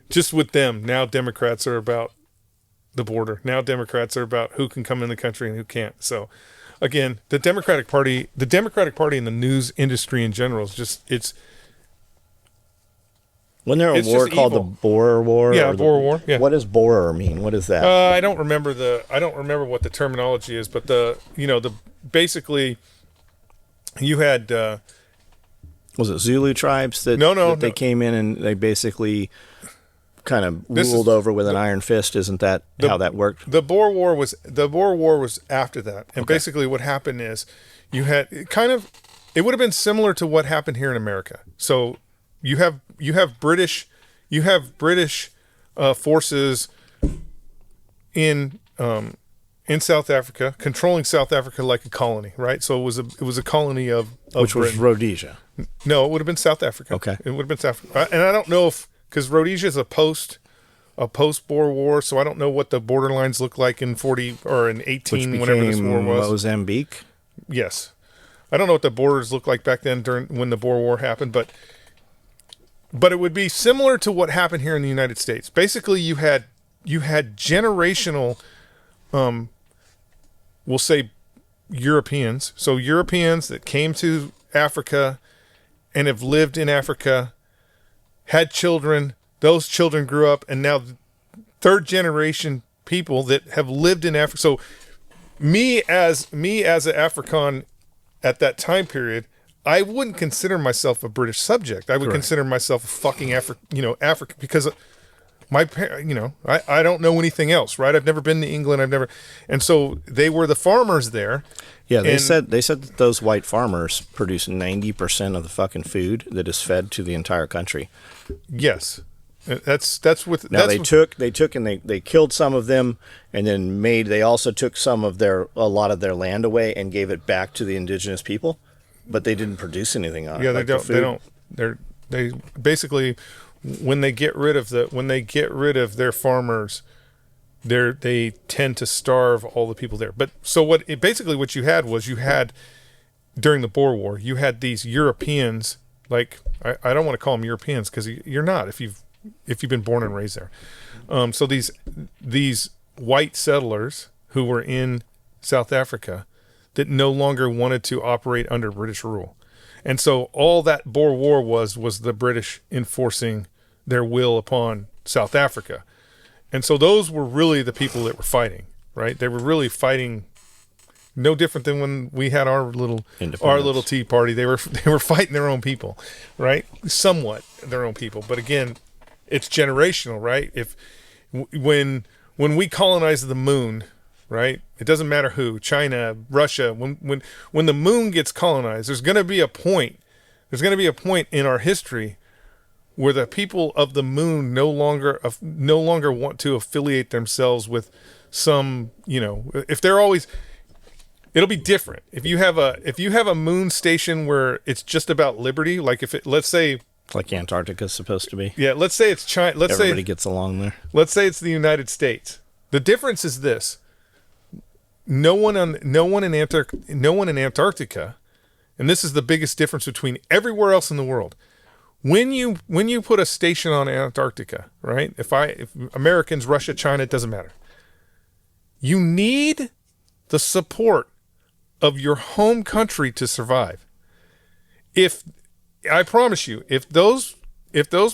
just with them. Now Democrats are about the border. Now Democrats are about who can come in the country and who can't. So again, the Democratic Party and the news industry in general is it's Wasn't there a war called evil. the Boer War? Yeah, Boer War. Yeah. What does Boer mean? What is that? I don't remember what the terminology is, but basically you had was it Zulu tribes that they came in and they basically kind of ruled over with an iron fist? Isn't that how that worked? The Boer War was after that, and basically what happened is you had it would have been similar to what happened here in America. So you have British forces in South Africa, controlling South Africa like a colony, right? So it was a colony of which was Britain. Rhodesia. No, it would have been South Africa. Okay, it would have been South Africa, and I don't know because Rhodesia is a post Boer War, so I don't know what the borderlines look like in 40 or in 18, whenever this war was. Mozambique. Yes, I don't know what the borders looked like back then when the Boer War happened, but it would be similar to what happened here in the United States. Basically, you had generational, we'll say Europeans. So Europeans that came to Africa and have lived in Africa, had children. Those children grew up, and now third generation people that have lived in Africa. So me as an Afrikaan at that time period, I wouldn't consider myself a British subject. I would consider myself a fucking African, because my parents, I don't know anything else, right? I've never been to England. And so they were the farmers there. Yeah, they said that those white farmers produce 90% of the fucking food that is fed to the entire country. Yes. That's what they took and they killed some of them, and then they also took a lot of their land away and gave it back to the indigenous people. But they didn't produce anything on it. Yeah, they basically, when they get rid of their farmers, they tend to starve all the people there. But so what you had during the Boer War, you had these Europeans, like I don't want to call them Europeans because you're not if you've been born and raised there. So these white settlers who were in South Africa that no longer wanted to operate under British rule. And so all that Boer War was the British enforcing their will upon South Africa. And so those were really the people that were fighting, right? They were really fighting no different than when we had our little tea party. They were fighting their own people, right? Somewhat their own people. But again, it's generational, right? When we colonized the moon, right? It doesn't matter who, China, Russia, when the moon gets colonized, there's going to be a point. There's going to be a point in our history where the people of the moon no longer want to affiliate themselves with some, if they're always, it'll be different. If you have a moon station where it's just about liberty, like let's say, like Antarctica's supposed to be. Yeah, let's say it's China. Everybody gets along there. Let's say it's the United States. The difference is this: no one in Antarctica, and this is the biggest difference between everywhere else in the world. When you put a station on Antarctica, right? If Americans, Russia, China, it doesn't matter. You need the support of your home country to survive. I promise you, if those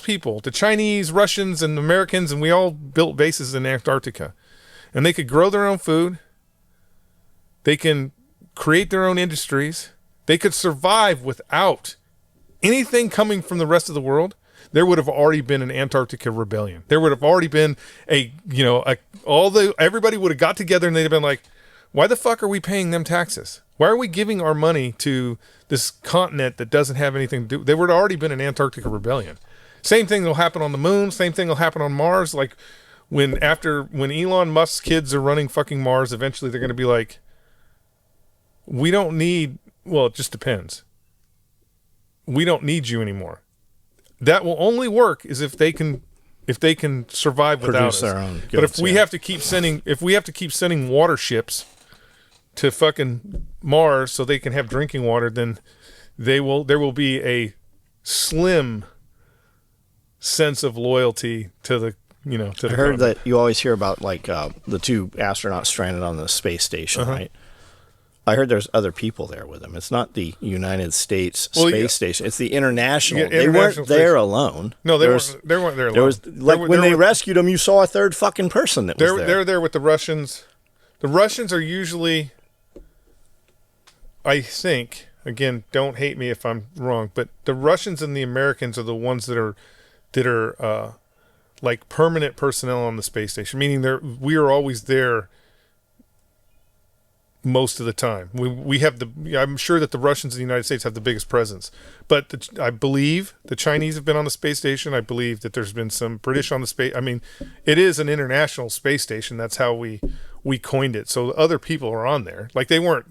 people, the Chinese, Russians, and Americans, and we all built bases in Antarctica, and they could grow their own food, they can create their own industries, they could survive without anything coming from the rest of the world, there would have already been an Antarctica rebellion. There would have already been everybody would have got together and they'd have been like, why the fuck are we paying them taxes? Why are we giving our money to this continent that doesn't have anything to do? There would have already been an Antarctica rebellion. Same thing will happen on the moon. Same thing will happen on Mars. Like when Elon Musk's kids are running fucking Mars, eventually they're going to be like, we don't need, well, it just depends. We don't need you anymore. That will only work is if they can survive without us. Their own goods, but if we have to keep sending water ships to fucking Mars so they can have drinking water, then there will be a slim sense of loyalty to the to the I heard continent. that you always hear about like the two astronauts stranded on the space station, right? I heard there's other people there with them. It's not the United States space station. It's the international. Yeah, they weren't there alone. No, they weren't there alone. There was when they rescued them, you saw a third fucking person that was there. They're there with the Russians. The Russians are usually, I think, again, don't hate me if I'm wrong, but the Russians and the Americans are the ones that are like permanent personnel on the space station, meaning we are always there most of the time. I'm sure that the Russians in the United States have the biggest presence, but I believe the Chinese have been on the space station. I believe that there's been some British on the space. I mean, it is an international space station. That's how we coined it. So other people are on there. Like they weren't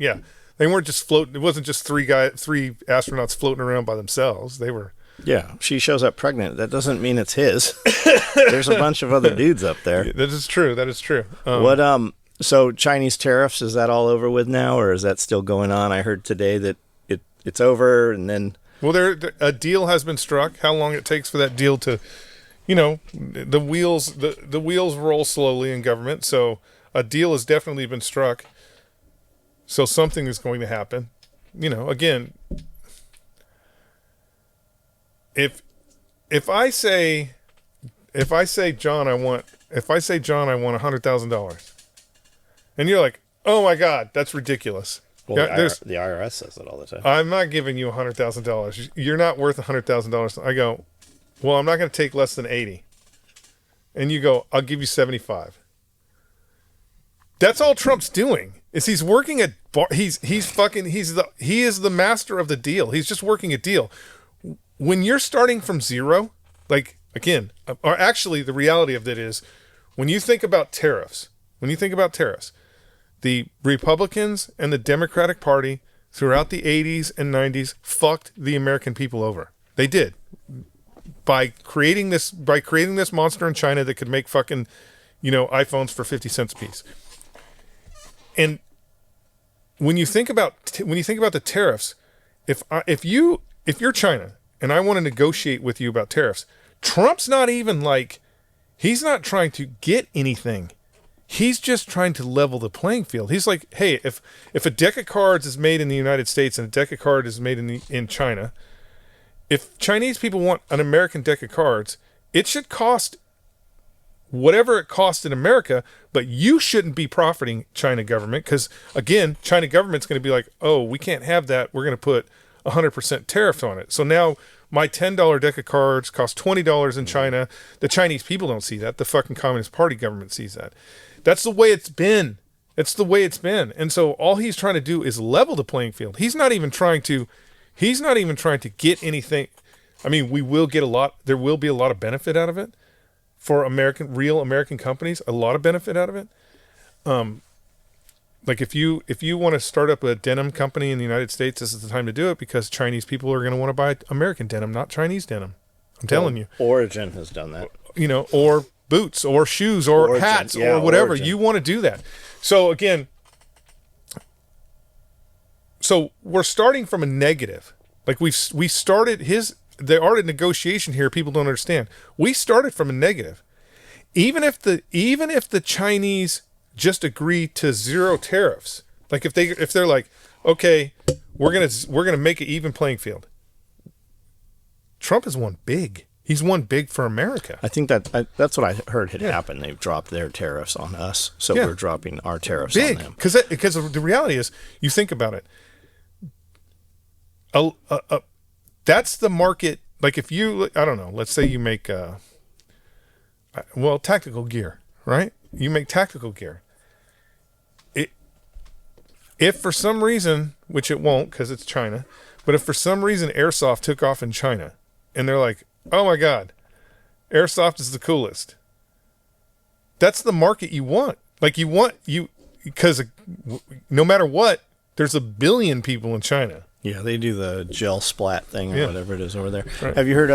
just floating. It wasn't just three astronauts floating around by themselves. They were. Yeah, she shows up pregnant. That doesn't mean it's his. There's a bunch of other dudes up there. That is true. So Chinese tariffs, is that all over with now, or is that still going on? I heard today that it's over, and then... Well, a deal has been struck. How long it takes for that deal to, the wheels roll slowly in government, so a deal has definitely been struck. So something is going to happen. Again, if I say John, I want $100,000. And you're like, oh my God, that's ridiculous. Well, the IRS says it all the time. I'm not giving you $100,000. You're not worth $100,000. I go, well, I'm not going to take less than 80. And you go, I'll give you 75. That's all Trump's doing. Is he's working at he is the master of the deal. He's just working a deal. When you're starting from zero, like again, or actually the reality of that is when you think about tariffs, the Republicans and the Democratic Party throughout the 80s and 90s fucked the American people over. They did. By creating this monster in China that could make fucking, iPhones for 50 cents a piece. And when you think about the tariffs, if you're China and I want to negotiate with you about tariffs, Trump's not even like, he's not trying to get anything. He's just trying to level the playing field. He's like, hey, if a deck of cards is made in the United States and a deck of cards is made in China, if Chinese people want an American deck of cards, it should cost whatever it costs in America, but you shouldn't be profiting China government because, again, China government's going to be like, oh, we can't have that. We're going to put 100% tariff on it. So now my $10 deck of cards costs $20 in China. The Chinese people don't see that. The fucking Communist Party government sees that. That's the way it's been. It's the way it's been. And so all he's trying to do is level the playing field. He's not even trying to get anything. I mean, there will be a lot of benefit out of it for real American companies, a lot of benefit out of it. Like if you want to start up a denim company in the United States, this is the time to do it, because Chinese people are going to want to buy American denim, not Chinese denim. I'm telling you. Origin has done that. Or boots or shoes or Origin, hats or whatever. Origin. You want to do that. So again, we're starting from a negative. Like we started the art of negotiation here. People don't understand. We started from a negative. Even if the Chinese just agree to zero tariffs, like if they're like, okay, we're gonna make an even playing field. Trump has won big. He's won big for America. I think that's what I heard had happened. They've dropped their tariffs on us, so we're dropping our tariffs on them. Because the reality is, you think about it. That's the market. Like if you, I don't know, let's say you make tactical gear, right? You make tactical gear. If for some reason, which it won't because it's China, but if for some reason airsoft took off in China, and they're like, oh my God, airsoft is the coolest. That's the market you want. Like because no matter what, there's 1 billion people in China. Yeah, they do the gel splat thing or whatever it is over there. Right. Have you heard,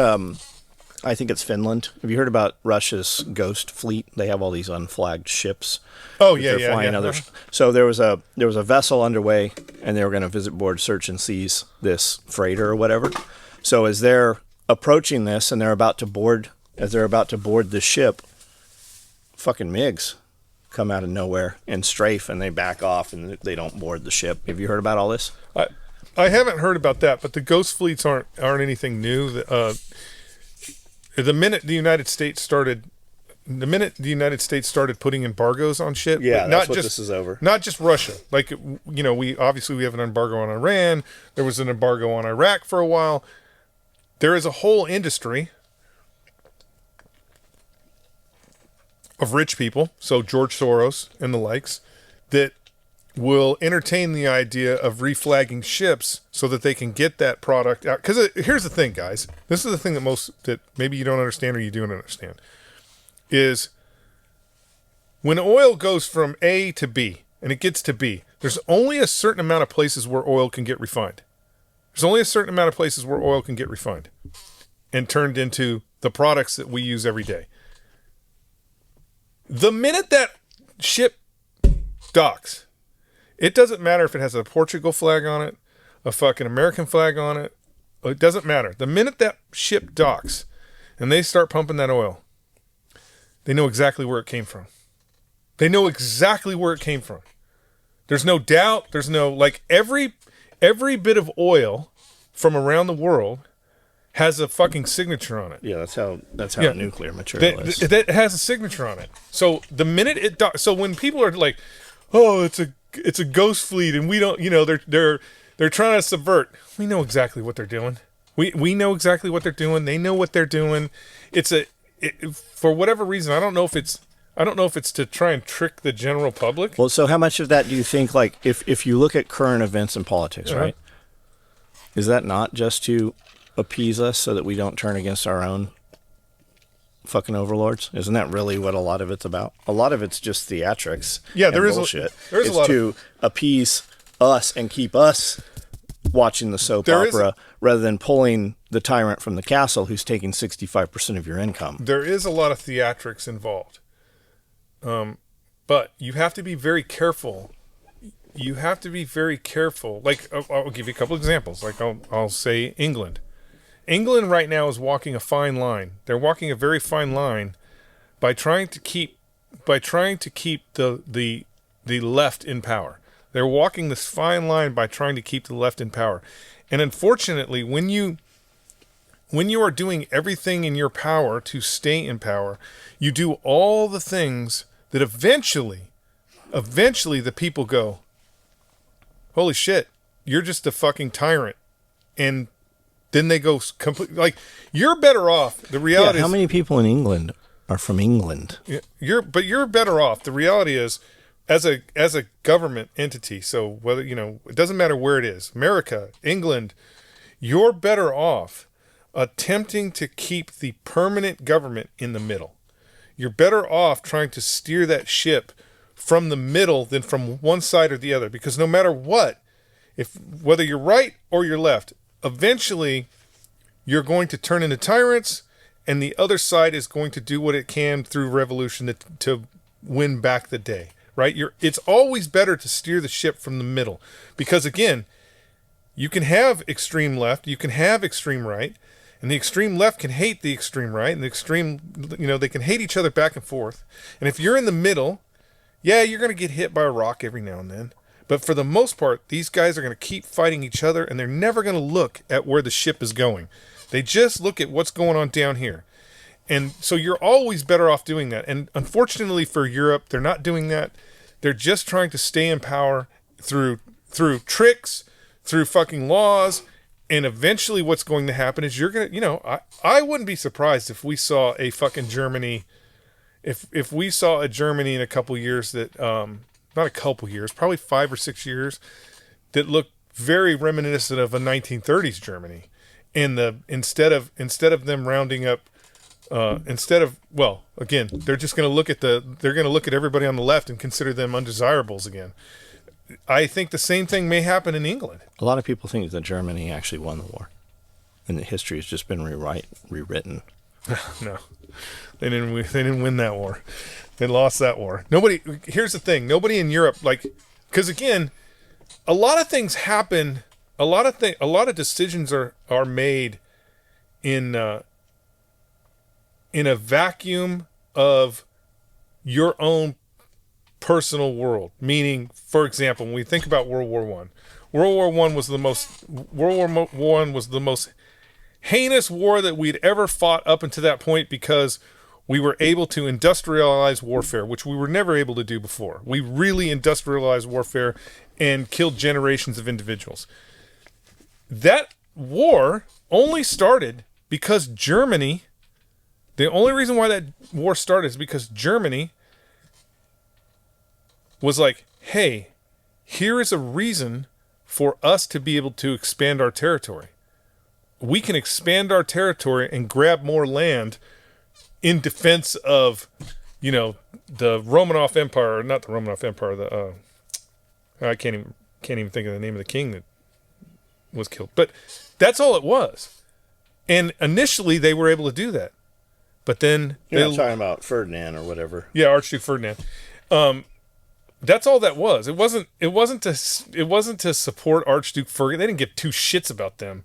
I think it's Finland. Have you heard about Russia's ghost fleet? They have all these unflagged ships. Oh, They're flying others. So there was a vessel underway, and they were going to visit board, search, and seize this freighter or whatever. So as they're approaching this and they're about to board the ship, fucking MiGs come out of nowhere and strafe, and they back off and they don't board the ship. Have you heard about all this? I haven't heard about that, but the ghost fleets aren't anything new. The minute the United States started putting embargoes on shit, that's what this is over. Not just Russia. Like, we have an embargo on Iran. There was an embargo on Iraq for a while. There is a whole industry of rich people, so George Soros and the likes, that will entertain the idea of reflagging ships so that they can get that product out. Because here's the thing, guys. This is the thing that maybe you don't understand or you do understand. Is when oil goes from A to B and it gets to B, there's only a certain amount of places where oil can get refined. There's only a certain amount of places where oil can get refined and turned into the products that we use every day. The minute that ship docks, it doesn't matter if it has a Portugal flag on it, a fucking American flag on it. It doesn't matter. The minute that ship docks and they start pumping that oil, they know exactly where it came from. They know exactly where it came from. There's no doubt. There's no, like, every bit of oil from around the world has a fucking signature on it. Yeah, that's how nuclear material is. That has a signature on it. So the minute it docks, so when people are like, oh, it's a ghost fleet and we don't, they're trying to subvert. We know exactly what they're doing. We know exactly what they're doing. They know what they're doing. For whatever reason, I don't know if it's to try and trick the general public. Well, so how much of that do you think, like, if you look at current events in politics, right? Is that not just to appease us so that we don't turn against our own fucking overlords? Isn't that really what a lot of it's about? A lot of it's just theatrics. Yeah, there is bullshit. There's it's a lot to appease us and keep us watching the soap opera rather than pulling the tyrant from the castle who's taking 65% of your income. There is a lot of theatrics involved. But you have to be very careful. You have to be very careful. Like, I'll give you a couple examples. Like, I'll say England. England right now is walking a fine line. They're walking a very fine line by trying to keep the left in power. They're walking this fine line by trying to keep the left in power. And unfortunately, when you are doing everything in your power to stay in power, you do all the things that eventually the people go, holy shit, you're just a fucking tyrant. And then they go completely, like, you're better off. The reality is, how many people in England are from England? you're better off. The reality is, as a government entity, so whether, it doesn't matter where it is, America, England, you're better off attempting to keep the permanent government in the middle. You're better off trying to steer that ship from the middle than from one side or the other, because no matter what, whether you're right or you're left, eventually you're going to turn into tyrants, and the other side is going to do what it can through revolution to win back the day, right? It's always better to steer the ship from the middle, because again, you can have extreme left, you can have extreme right, and the extreme left can hate the extreme right, and the extreme, they can hate each other back and forth. And if you're in the middle, yeah, you're going to get hit by a rock every now and then. But for the most part, these guys are going to keep fighting each other, and they're never going to look at where the ship is going. They just look at what's going on down here. And so you're always better off doing that. And unfortunately for Europe, they're not doing that. They're just trying to stay in power through tricks, through fucking laws. And eventually what's going to happen is you're going to, I wouldn't be surprised if we saw a fucking Germany, if we saw a Germany in a couple years that, not a couple years, probably 5 or 6 years, that looked very reminiscent of a 1930s Germany. And instead of them rounding up, again, they're just going to look at everybody on the left and consider them undesirables again. I think the same thing may happen in England. A lot of people think that Germany actually won the war, and the history has just been rewritten. No, they didn't win that war. They lost that war. Here's the thing. Nobody in Europe, because again, a lot of things happen. A lot of decisions are made in a vacuum of your own personal world. Meaning, for example, when we think about World War I, World War I was the most heinous war that we'd ever fought up until that point, because we were able to industrialize warfare, which we were never able to do before. We really industrialized warfare and killed generations of individuals. That war only started because Germany, the only reason why that war started is because Germany was like, hey, here is a reason for us to be able to expand our territory. We can expand our territory and grab more land in defense of, the Romanov Empire, not the Romanov Empire, I can't even think of the name of the king that was killed. But that's all it was. And initially they were able to do that. But then You're not talking about Ferdinand or whatever. Yeah, Archduke Ferdinand. That's all that was. It wasn't to support Archduke Ferdinand. They didn't give two shits about them.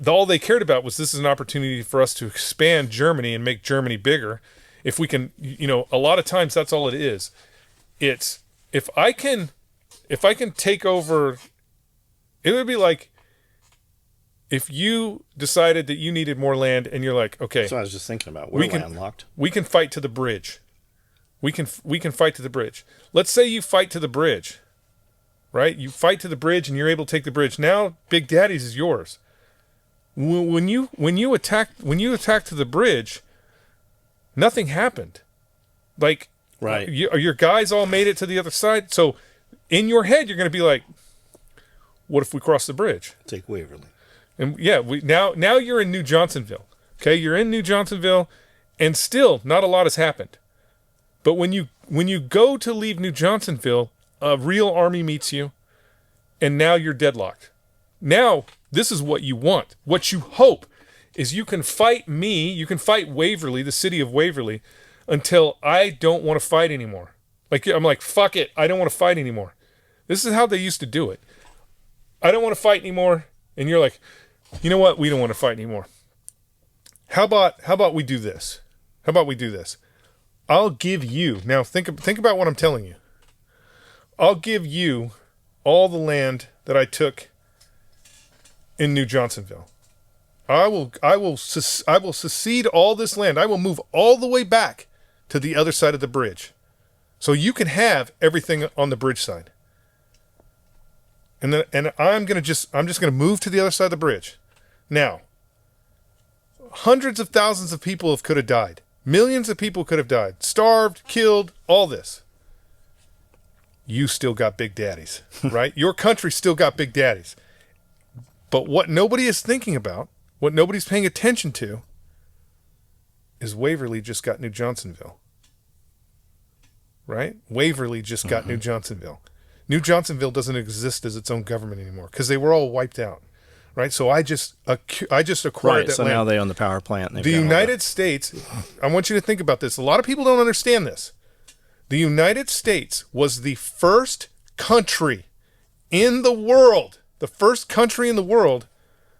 All they cared about was, this is an opportunity for us to expand Germany and make Germany bigger. If we can, a lot of times that's all it is. It's if I can take over. It would be like if you decided that you needed more land and you're like, okay. So I was just thinking about, we're landlocked. We can fight to the bridge. We can fight to the bridge. Let's say you fight to the bridge, right? You fight to the bridge and you're able to take the bridge. Now Big Daddy's is yours. When you attack to the bridge, nothing happened. Like, right. Your guys all made it to the other side. So in your head, you're going to be like, what if we cross the bridge? Take Waverly. And yeah, now you're in New Johnsonville. Okay, you're in New Johnsonville, and still not a lot has happened. But when you go to leave New Johnsonville, a real army meets you, and now you're deadlocked. Now, this is what you want. What you hope is you can fight me, you can fight Waverly, the city of Waverly, until I don't want to fight anymore. Like, I'm like, fuck it, I don't want to fight anymore. This is how they used to do it. I don't want to fight anymore, and you're like, you know what, we don't want to fight anymore. How about we do this? How about we do this? I'll give you, now think about what I'm telling you. I'll give you all the land that I took in New Johnsonville. I will secede all this land. I will move all the way back to the other side of the bridge. So you can have everything on the bridge side. And I'm just gonna move to the other side of the bridge. Now, hundreds of thousands of people could have died. Millions of people could have died. Starved, killed, all this. you still got big daddies, right? Your country still got big daddies. But what nobody is thinking about, what nobody's paying attention to, is Waverly just got New Johnsonville. Right? Waverly just got New Johnsonville. New Johnsonville doesn't exist as its own government anymore because they were all wiped out. Right? So I just acquired that so land. now they own the power plant. And The United States, I want you to think about this. A lot of people don't understand this. The United States was the first country in the world,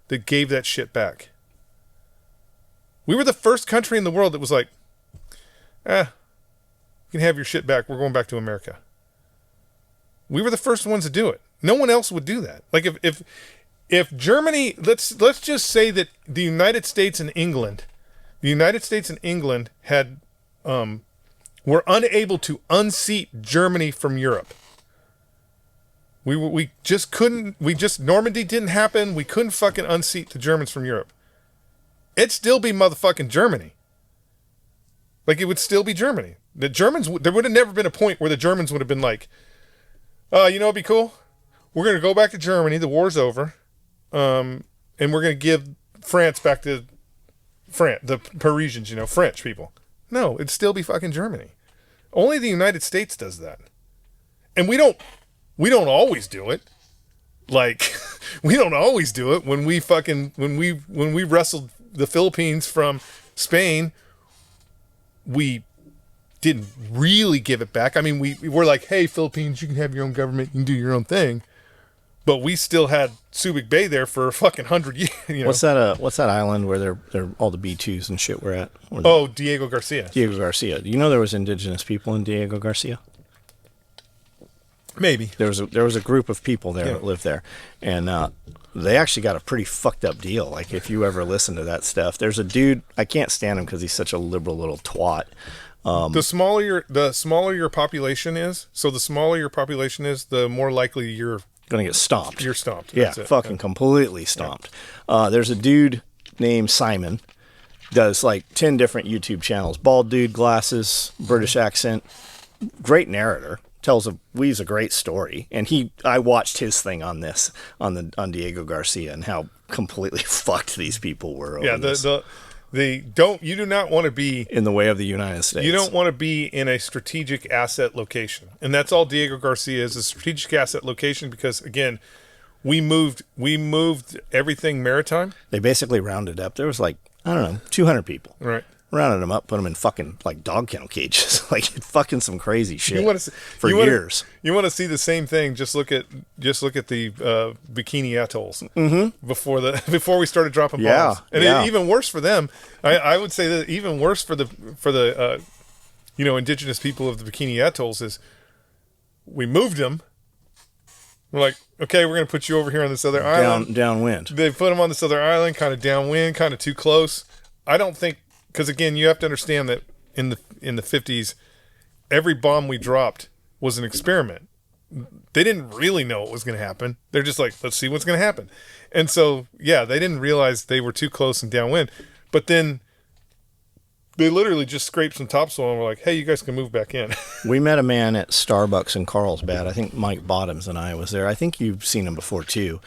that gave that shit back. We were the first country in the world that was like, you can have your shit back. We're going back to America. We were the first ones to do it. No one else would do that. Like if Germany, let's just say that the United States and England had were unable to unseat Germany from Europe. We just couldn't. Normandy didn't happen. We couldn't fucking unseat the Germans from Europe. It'd still be motherfucking Germany. Like, it would still be Germany. The Germans, there would have never been a point where the Germans would have been like, you know what'd be cool? We're going to go back to Germany. The war's over. And we're going to give France back to the Parisians, French people. No, it'd still be fucking Germany. Only the United States does that. And we don't always do it. Like, we don't always do it. When we wrestled the Philippines from Spain, we didn't really give it back. I mean, we were like, hey, Philippines, you can have your own government, you can do your own thing. But we still had Subic Bay there for a fucking 100 years. What's that island where they're all the B2s and shit were at? Diego Garcia. Diego Garcia. Do you know there was indigenous people in Diego Garcia? Maybe. There was a group of people there that lived there, and they actually got a pretty fucked up deal. Like, if you ever listen to that stuff, there's a dude, I can't stand him because he's such a liberal little twat. The smaller your population is, the more likely you're gonna get stomped. You're stomped. That's fucking completely stomped. There's a dude named Simon, does like 10 different YouTube channels. Bald dude, glasses, British accent, great narrator. Weaves a great story, and I watched his thing on Diego Garcia and how completely fucked these people were. Over you do not want to be in the way of the United States. You don't want to be in a strategic asset location, and that's all Diego Garcia is, a strategic asset location. Because again, we moved everything maritime. They basically rounded up. There was 200 people. Right. Rounded them up, put them in fucking like dog kennel cages, like fucking some crazy shit. Years. You want to see the same thing? Just look at the Bikini Atolls before we started dropping bombs. And even worse for them. I would say that even worse for the indigenous people of the Bikini Atolls is we moved them. We're like, okay, we're going to put you over here on this other island. Downwind. They put them on this other island, kind of downwind, kind of too close. I don't think. Because again, you have to understand that in the 50s, every bomb we dropped was an experiment. They didn't really know what was going to happen. They're just like, let's see what's going to happen. And so, they didn't realize they were too close and downwind. But then they literally just scraped some topsoil and were like, hey, you guys can move back in. We met a man at Starbucks in Carlsbad. I think Mike Bottoms and I was there. I think you've seen him before too.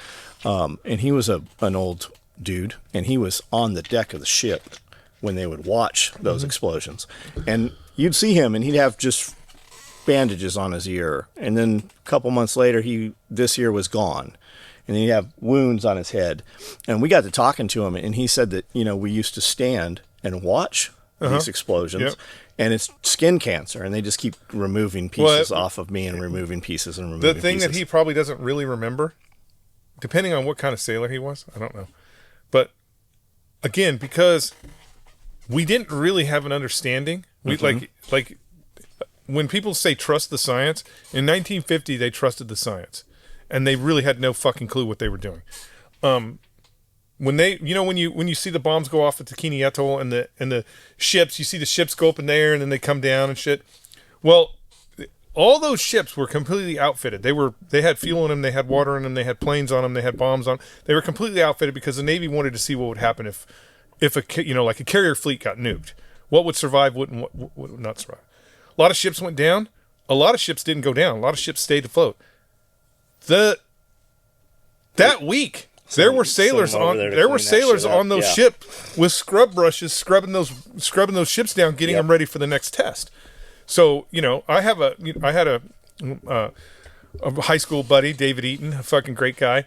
And he was an old dude, and he was on the deck of the ship when they would watch those explosions. And you'd see him, and he'd have just bandages on his ear. And then a couple months later, this ear was gone. And then he'd have wounds on his head. And we got to talking to him, and he said that, we used to stand and watch these explosions. Yep. And it's skin cancer, and they just keep removing pieces off of me and removing pieces and removing pieces. The thing that he probably doesn't really remember, depending on what kind of sailor he was, I don't know. But, again, because we didn't really have an understanding. We like when people say trust the science, in 1950 they trusted the science, and they really had no fucking clue what they were doing. When they, when you see the bombs go off at Bikini Atoll and the ships, you see the ships go up in the air and then they come down and shit. Well, all those ships were completely outfitted. They had fuel in them, they had water in them, they had planes on them, they had bombs on them. They were completely outfitted because the Navy wanted to see what would happen if a carrier fleet got nuked. What would survive, what would not survive. A lot of ships went down. a lot of ships didn't go down. A lot of ships stayed afloat. That week, there were sailors on those ship with scrub brushes scrubbing those ships down, getting them ready for the next test. So, I had a high school buddy, David Eaton, a fucking great guy.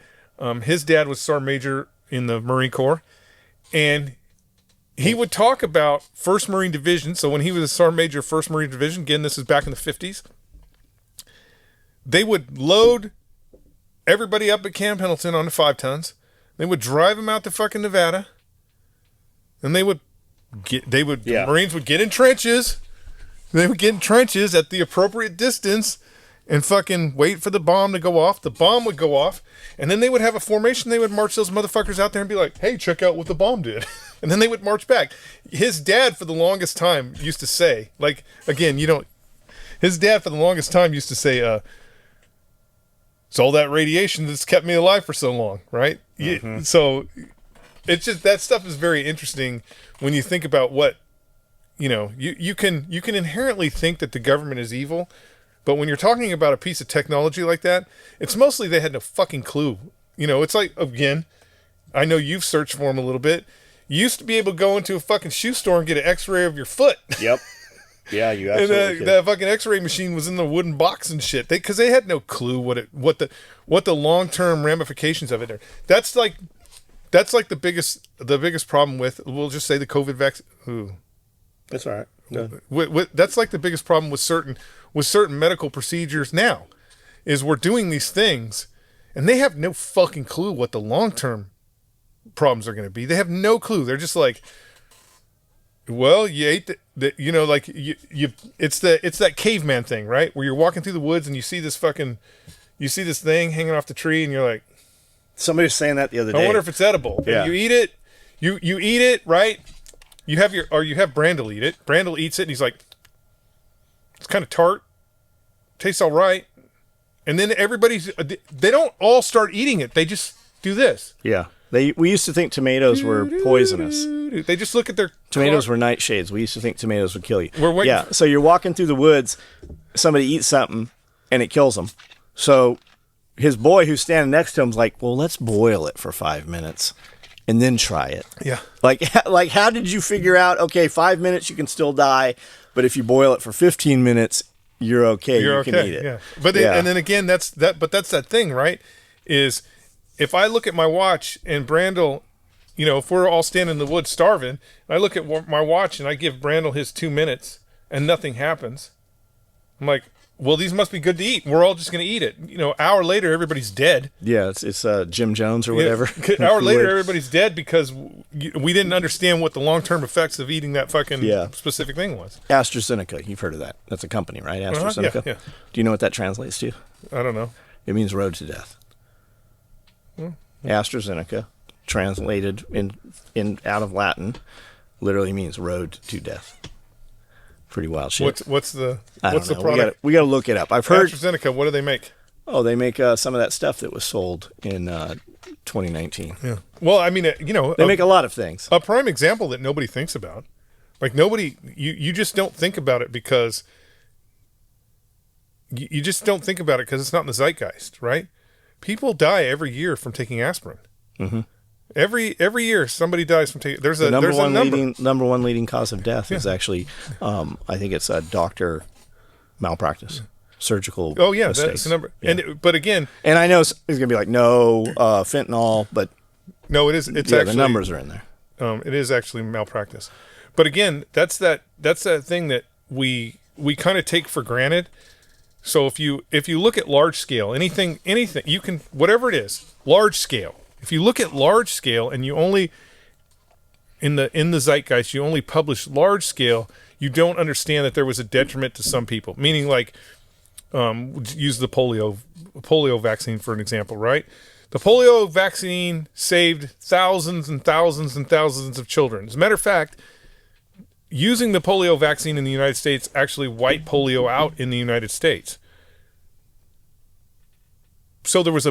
His dad was Sergeant Major in the Marine Corps, and he would talk about 1st Marine Division. So when he was a Sergeant Major, 1st Marine Division, again, this is back in the 50s, they would load everybody up at Camp Pendleton on the 5 tons. They would drive them out to fucking Nevada, and the Marines would get in trenches. They would get in trenches at the appropriate distance and fucking wait for the bomb to go off. The bomb would go off, and then they would have a formation. They would march those motherfuckers out there and be like, hey, check out what the bomb did. And then they would march back. His dad, for the longest time, used to say, his dad, for the longest time, used to say, it's all that radiation that's kept me alive for so long, right? Mm-hmm. So it's just, that stuff is very interesting when you think about what, you can inherently think that the government is evil, but when you're talking about a piece of technology like that, it's mostly they had no fucking clue. It's like, again, I know you've searched for them a little bit. You used to be able to go into a fucking shoe store and get an x-ray of your foot. Yep. Yeah, you absolutely and that fucking x-ray machine was in the wooden box and shit. Because they had no clue what the long-term ramifications of it are. That's like the biggest problem with, we'll just say, the COVID vaccine. Ooh. That's all right. That's like the biggest problem with certain medical procedures now, is we're doing these things and they have no fucking clue what the long-term problems are going to be. They have no clue. They're just like, well, you ate it's that caveman thing, right? Where you're walking through the woods and you see this thing hanging off the tree and you're like, somebody was saying that the other day. I wonder if it's edible. Yeah. And you eat it. You eat it, right? You have Brandel eat it. Brandel eats it and he's like, it's kind of tart. Tastes all right. And then they don't all start eating it. They just do this. Yeah. We used to think tomatoes were poisonous. They just look at their tomatoes were nightshades. We used to think tomatoes would kill you. Yeah. So you're walking through the woods, somebody eats something, and it kills them. So his boy who's standing next to him's like, well, let's boil it for 5 minutes and then try it. Yeah. Like how did you figure out, okay, 5 minutes you can still die, but if you boil it for 15 minutes, you're okay. You can eat it. Yeah. But and then again, that's that thing, right? Is if I look at my watch and Brandel, if we're all standing in the woods starving, and I look at my watch and I give Brandel his 2 minutes and nothing happens, I'm like, well, these must be good to eat. We're all just going to eat it. Hour later, everybody's dead. Yeah, it's Jim Jones or whatever. Hour later, everybody's dead because we didn't understand what the long-term effects of eating that fucking specific thing was. AstraZeneca, you've heard of that. That's a company, right? AstraZeneca? Yeah. Do you know what that translates to? I don't know. It means road to death. AstraZeneca, translated in out of Latin, literally means road to death. Pretty wild shit. What's the product? We got to look it up. I've heard AstraZeneca. What do they make? Oh, they make some of that stuff that was sold in 2019. Yeah. Well, I mean, they make a lot of things. A prime example that nobody thinks about, you just don't think about it because you just don't think about it because it's not in the zeitgeist, right? People die every year from taking aspirin. Mm-hmm. Every year somebody dies from taking. There's a number one leading cause of death is actually, I think it's a doctor malpractice, surgical. Oh yeah, mistakes. that's the number. Yeah. But again, and I know it's gonna be like no fentanyl, but no, it is. It's actually the numbers are in there. It is actually malpractice. But again, that's that thing that we kind of take for granted. So if you look at large scale, anything you can, whatever it is, large scale. If you look at large scale and you only in the zeitgeist you only publish large scale, you don't understand that there was a detriment to some people. Meaning, like, use the polio vaccine for an example, right? The polio vaccine saved thousands and thousands and thousands of children. As a matter of fact, using the polio vaccine in the United States actually wiped polio out in the United States. So there was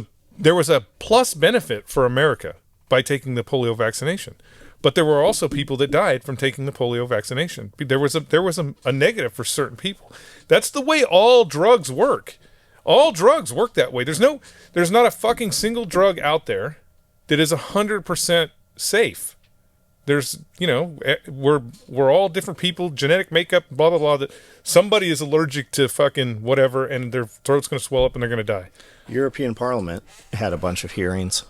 a plus benefit for America by taking the polio vaccination. But there were also people that died from taking the polio vaccination. There was a negative for certain people. That's the way all drugs work. All drugs work that way. There's not a fucking single drug out there that is 100% safe. There's, we're all different people, genetic makeup, blah, blah, blah, that somebody is allergic to fucking whatever and their throat's going to swell up and they're going to die. European Parliament had a bunch of hearings,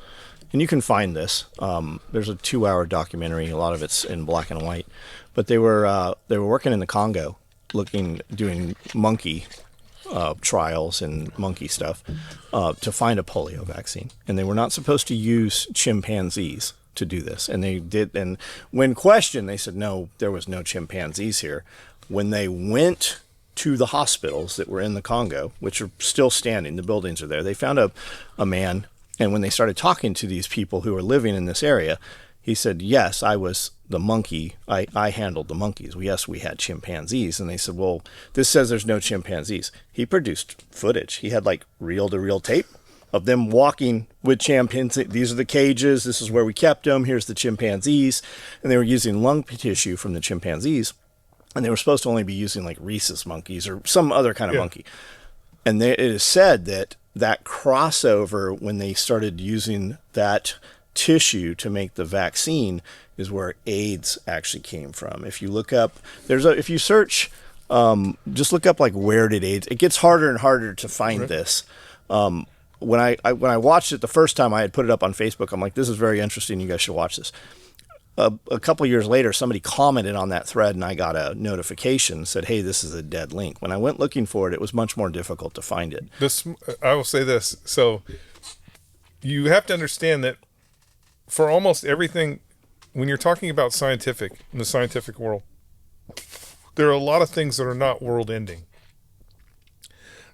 and you can find this. There's a 2-hour documentary. A lot of it's in black and white, but they were working in the Congo, doing monkey trials and monkey stuff to find a polio vaccine, and they were not supposed to use chimpanzees to do this, and they did. And when questioned, they said no, there was no chimpanzees here. When they went to the hospitals that were in the Congo, which are still standing, the buildings are there, they found a man, and when they started talking to these people who were living in this area, he said, yes, I was the monkey. I handled the monkeys. Yes, we had chimpanzees. And they said, well, this says there's no chimpanzees. He produced footage. He had like reel-to-reel tape of them walking with chimpanzees. These are the cages. This is where we kept them. Here's the chimpanzees. And they were using lung tissue from the chimpanzees. And they were supposed to only be using like rhesus monkeys or some other kind of monkey. And it is said that crossover, when they started using that tissue to make the vaccine, is where AIDS actually came from. If you look up, if you search, just look up like where did AIDS, it gets harder and harder to find this. When I watched it the first time, I had put it up on Facebook. I'm like, this is very interesting. You guys should watch this. A couple years later, somebody commented on that thread, and I got a notification, said, hey, this is a dead link. When I went looking for it, it was much more difficult to find it. I will say this. So you have to understand that for almost everything, when you're talking about scientific, in the scientific world, there are a lot of things that are not world ending.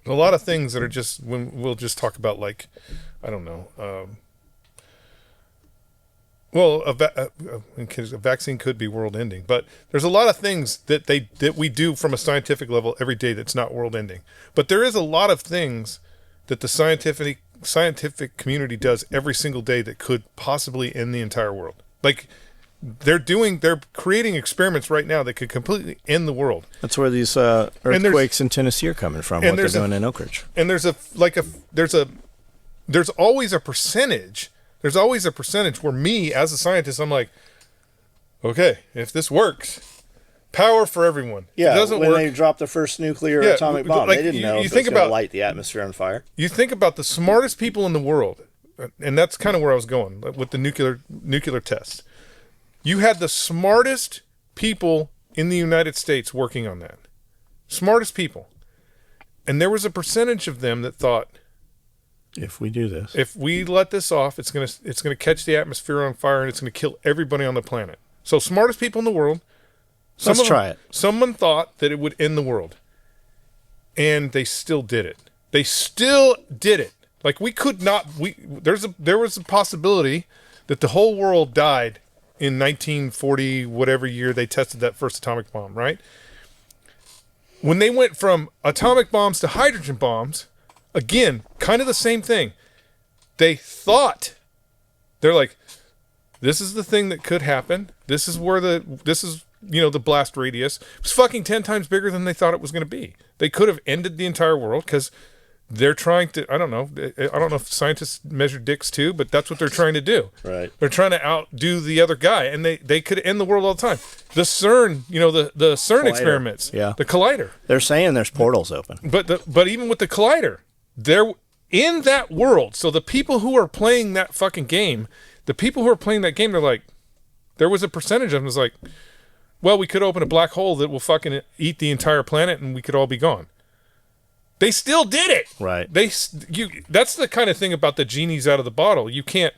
A lot of things that are just, when we'll just talk about, like, I don't know, a vaccine could be world ending, but there's a lot of things that we do from a scientific level every day that's not world ending. But there is a lot of things that the scientific community does every single day that could possibly end the entire world. Like, they're creating experiments right now that could completely end the world. That's where these earthquakes in Tennessee are coming from, what they're doing in Oak Ridge. And there's always a percentage. There's always a percentage where me, as a scientist, I'm like, okay, if this works, power for everyone. Yeah, if it doesn't when work, they dropped the first nuclear atomic bomb, like, they didn't know you if think it was going to about, light the atmosphere on fire. You think about the smartest people in the world, and that's kind of where I was going with the nuclear test. You had the smartest people in the United States working on that. Smartest people. And there was a percentage of them that thought, if we do this, if we let this off, it's gonna catch the atmosphere on fire and it's gonna kill everybody on the planet. So smartest people in the world. Let's try it. Someone thought that it would end the world, and they still did it. They still did it. Like, we could not. There was a possibility that the whole world died in 1940, whatever year they tested that first atomic bomb. Right? When they went from atomic bombs to hydrogen bombs. Again, kind of the same thing. They thought, they're like, this is the thing that could happen. This is the blast radius. It was fucking 10 times bigger than they thought it was going to be. They could have ended the entire world because they're trying to, I don't know if scientists measure dicks too, but that's what they're trying to do. Right. They're trying to outdo the other guy, and they could end the world all the time. The CERN, the CERN Collider. experiments, Yeah. the collider. They're saying there's portals open. But even with the collider, they're in that world. So the people who are playing that fucking game, they're like, there was a percentage of them was like, well, we could open a black hole that will fucking eat the entire planet and we could all be gone. They still did it. Right. That's the kind of thing about the genie's out of the bottle. You can't,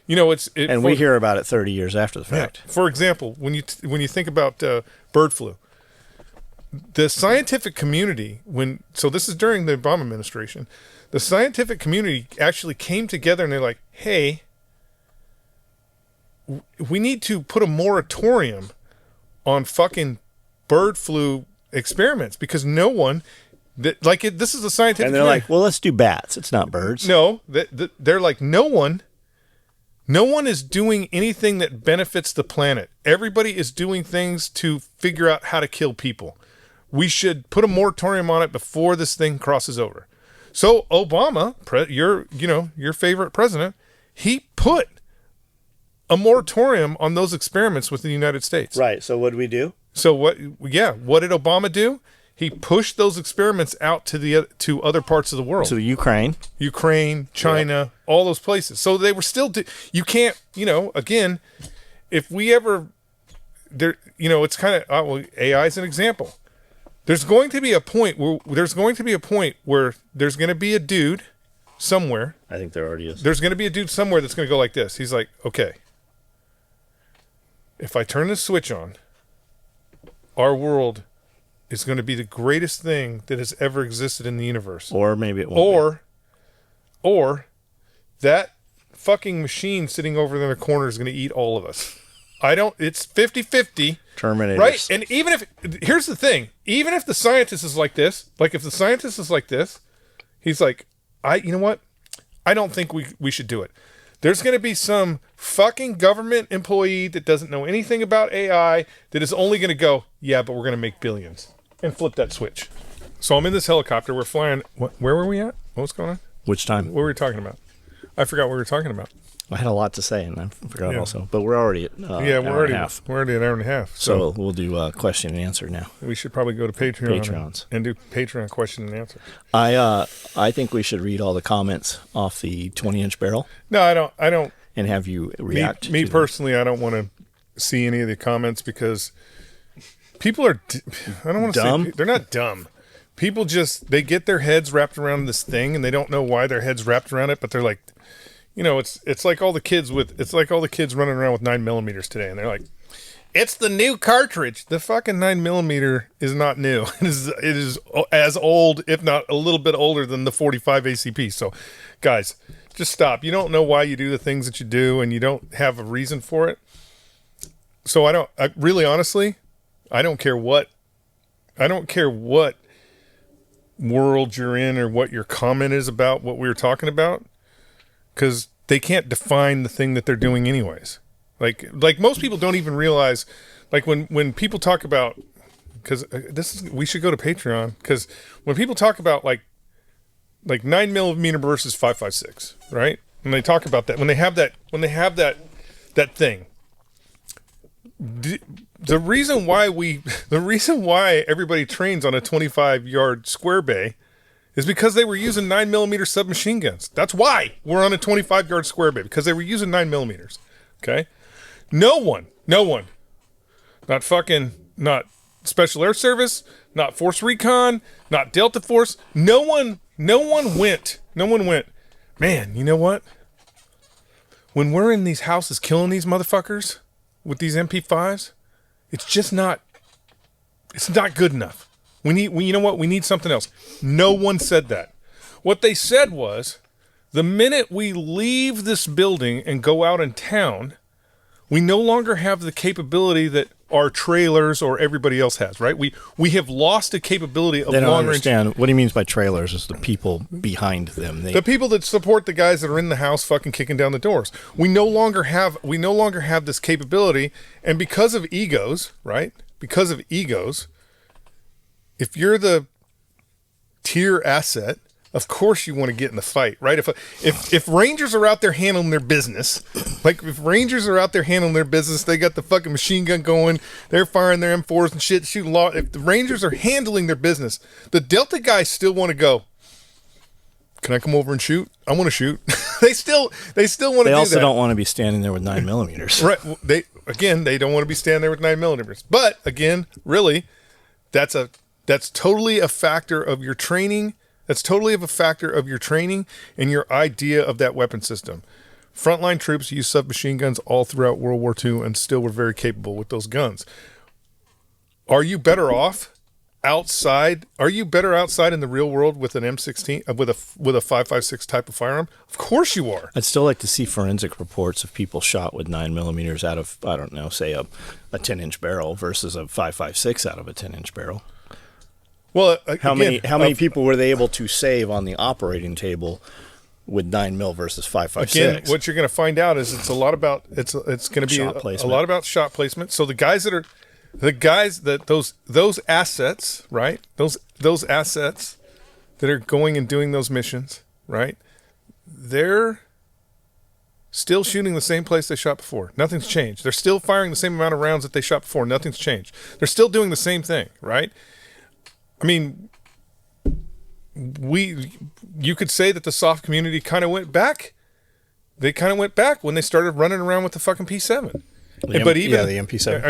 we hear about it 30 years after the fact. Yeah. For example, when you think about bird flu, the scientific community, this is during the Obama administration, the scientific community actually came together and they're like, hey, we need to put a moratorium on fucking bird flu experiments because no one this is a scientific and they're community. like, well, let's do bats. It's not birds. No, they're like, no one No one is doing anything that benefits the planet. Everybody is doing things to figure out how to kill people. We should put a moratorium on it before this thing crosses over. So Obama, your favorite president, he put a moratorium on those experiments with the United States. Right. So what do we do? So what did Obama do? He pushed those experiments out to other parts of the world. So Ukraine, China, all those places. So they were still. You can't. Again, if we ever, there. It's kind of AI is an example. There's going to be a point where there's going to be a dude somewhere. I think there already is. There's going to be a dude somewhere that's going to go like this. He's like, okay, if I turn this switch on, our world is going to be the greatest thing that has ever existed in the universe. Or maybe it won't. Or that fucking machine sitting over there in the corner is going to eat all of us. It's 50-50. Terminators. Right? And here's the thing. Even if the scientist is like this, he's like, you know what? I don't think we should do it. There's going to be some fucking government employee that doesn't know anything about AI that is only going to go, yeah, but we're going to make billions. And flip that switch. So I'm in this helicopter. We're flying. Where were we at? What was going on? Which time? What were we talking about? I forgot what we were talking about. I had a lot to say, and I forgot also. But we're already at we're already an hour and a half. So we'll do question and answer now. We should probably go to Patreons and do Patreon question and answer. I think we should read all the comments off the 20-inch barrel. No, I don't. And have you react. Me personally, I don't want to see any of the comments because people are. I don't want to say they're not dumb. People they get their heads wrapped around this thing and they don't know why their heads wrapped around it, but they're like. It's like all the kids running around with 9mm today, and they're like, "It's the new cartridge." The fucking 9mm is not new. It is as old, if not a little bit older, than the 45 ACP. So, guys, just stop. You don't know why you do the things that you do, and you don't have a reason for it. So honestly, I don't care what world you're in or what your comment is about what we were talking about. Because they can't define the thing that they're doing anyways. Like most people don't even realize, like when people talk about, because we should go to Patreon, because when people talk about like 9mm versus 5.56, right? When they talk about that, when they have that thing, the reason why everybody trains on a 25-yard square bay is because they were using 9mm submachine guns. That's why we're on a 25-yard square bay, because they were using 9mm. Okay? No one, not Special Air Service, not Force Recon, not Delta Force, no one went, man, you know what? When we're in these houses killing these motherfuckers with these MP5s, it's not good enough. We need something else. No one said that. What they said was, the minute we leave this building and go out in town, we no longer have the capability that our trailers or everybody else has, right? We have lost the capability of they don't long understand range. what he means by trailers is the people behind them. The people that support the guys that are in the house fucking kicking down the doors. We no longer have this capability, and because of egos, right? Because of egos, if you're the tier asset, of course you want to get in the fight, right? If Rangers are out there handling their business, they got the fucking machine gun going, they're firing their M4s and shit, shooting law. If the Rangers are handling their business, the Delta guys still want to go, can I come over and shoot? I want to shoot. They still want to do that. They also don't want to be standing there with 9mm. Right. They don't want to be standing there with 9mm. But again, really, that's totally a factor of your training. That's totally a factor of your training and your idea of that weapon system. Frontline troops used submachine guns all throughout World War II and still were very capable with those guns. Are you better off outside? Are you better outside in the real world with an M16 with a 5.56 type of firearm? Of course you are. I'd still like to see forensic reports of people shot with 9mm out of, I don't know, say a 10-inch barrel versus a 5.56 out of a 10-inch barrel. Well, how many people were they able to save on the operating table with 9 mil versus 5.56. Again, what you're going to find out is it's a lot about it's going to be a lot about shot placement. So the guys that those assets, right? Those assets that are going and doing those missions, right? They're still shooting the same place they shot before. Nothing's changed. They're still firing the same amount of rounds that they shot before. Nothing's changed. They're still doing the same thing, right? I mean, you could say that the soft community kind of went back. They kind of went back when they started running around with the fucking P7. The MP7. The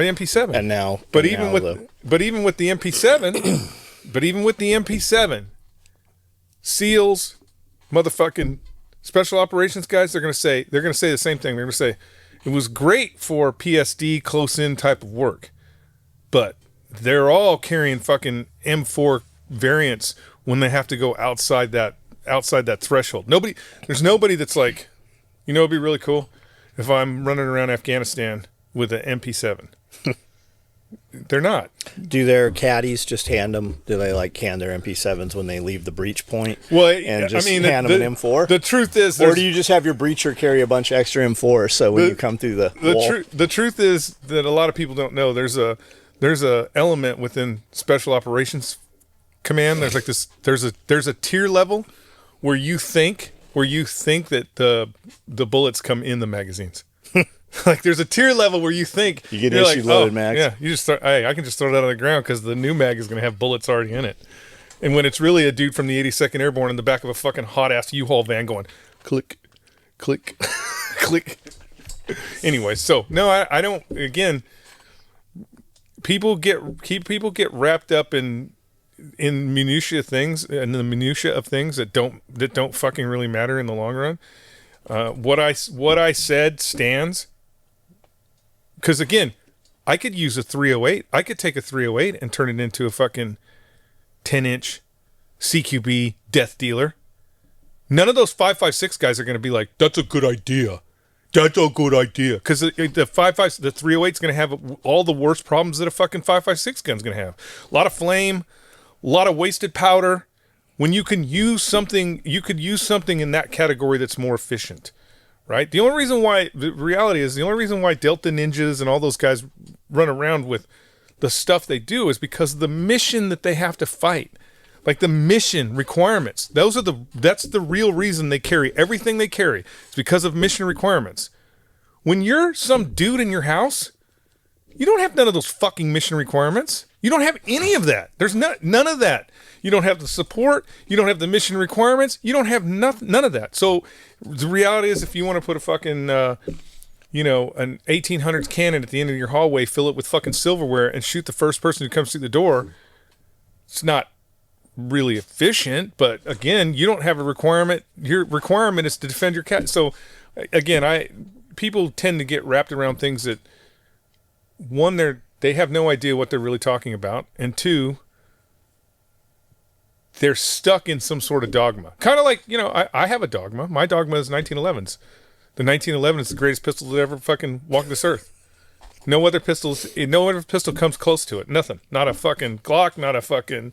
MP7. And now, but even with the MP7, SEALs, motherfucking special operations guys, they're gonna say the same thing. They're gonna say it was great for PSD close in type of work, but they're all carrying fucking M4 variants when they have to go outside that threshold. There's nobody that's like, it'd be really cool if I'm running around Afghanistan with an MP7. They're not. Do their caddies just hand them? Do they hand their MP7s when they leave the breach point? Well, and just hand them an M4. The truth is, or do you just have your breacher carry a bunch of extra M4 so when you come through the wall? The truth is that a lot of people don't know. There's a element within Special Operations Command. There's like this. There's a tier level where you think that the bullets come in the magazines. Like there's a tier level where you think you get issued loaded mags. Yeah, you just start. Hey, I can just throw that on the ground because the new mag is going to have bullets already in it. And when it's really a dude from the 82nd Airborne in the back of a fucking hot ass U-Haul van going click, click, click. Anyway, so no, I don't. Again, people get wrapped up in minutia things and the minutia of things that don't fucking really matter in the long run. What I said stands. Because again, I could use a 308. I could take a 308 and turn it into a fucking 10-inch CQB death dealer. None of those 5.56 guys are going to be like, "That's a good idea. That's a good idea." Because the 308 is going to have all the worst problems that a fucking 5.56 gun's going to have. A lot of flame, a lot of wasted powder. When you can use something, you could use something in that category that's more efficient. Right? The only reason why Delta Ninjas and all those guys run around with the stuff they do is because of the mission that they have to fight. Like the mission requirements. That's the real reason they carry everything they carry. It's because of mission requirements. When you're some dude in your house, you don't have none of those fucking mission requirements. You don't have any of that. There's none of that. You don't have the support. You don't have the mission requirements. You don't have none of that. So the reality is, if you want to put a fucking, an 1800s cannon at the end of your hallway, fill it with fucking silverware, and shoot the first person who comes through the door, it's not really efficient. But again, you don't have a requirement. Your requirement is to defend your cat. So again, people tend to get wrapped around things that, one, they have no idea what they're really talking about, and two, they're stuck in some sort of dogma. Kind of like, I have a dogma. My dogma is 1911s. The 1911 is the greatest pistol that ever fucking walked this earth. No other pistol comes close to it. Nothing. Not a fucking Glock, not a fucking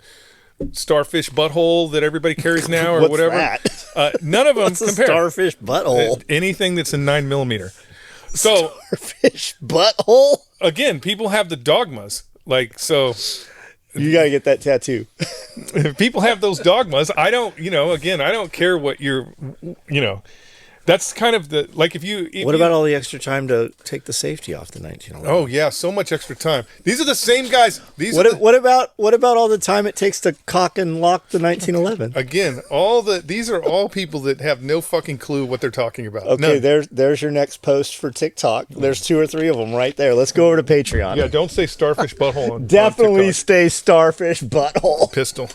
starfish butthole that everybody carries now or What's whatever. That? None of them What's compare. A starfish butthole? Anything that's in 9mm. So starfish butthole? Again, people have the dogmas. Like, so you got to get that tattoo. If people have those dogmas, I don't care what you're, that's kind of the, like what about all the extra time to take the safety off the 1911? Oh yeah, so much extra time. These are the same guys. What about all the time it takes to cock and lock the 1911? Again, these are all people that have no fucking clue what they're talking about. Okay, there's your next post for TikTok. There's 2 or 3 of them right there. Let's go over to Patreon. Yeah, don't say starfish butthole. Definitely stay starfish butthole. Pistol.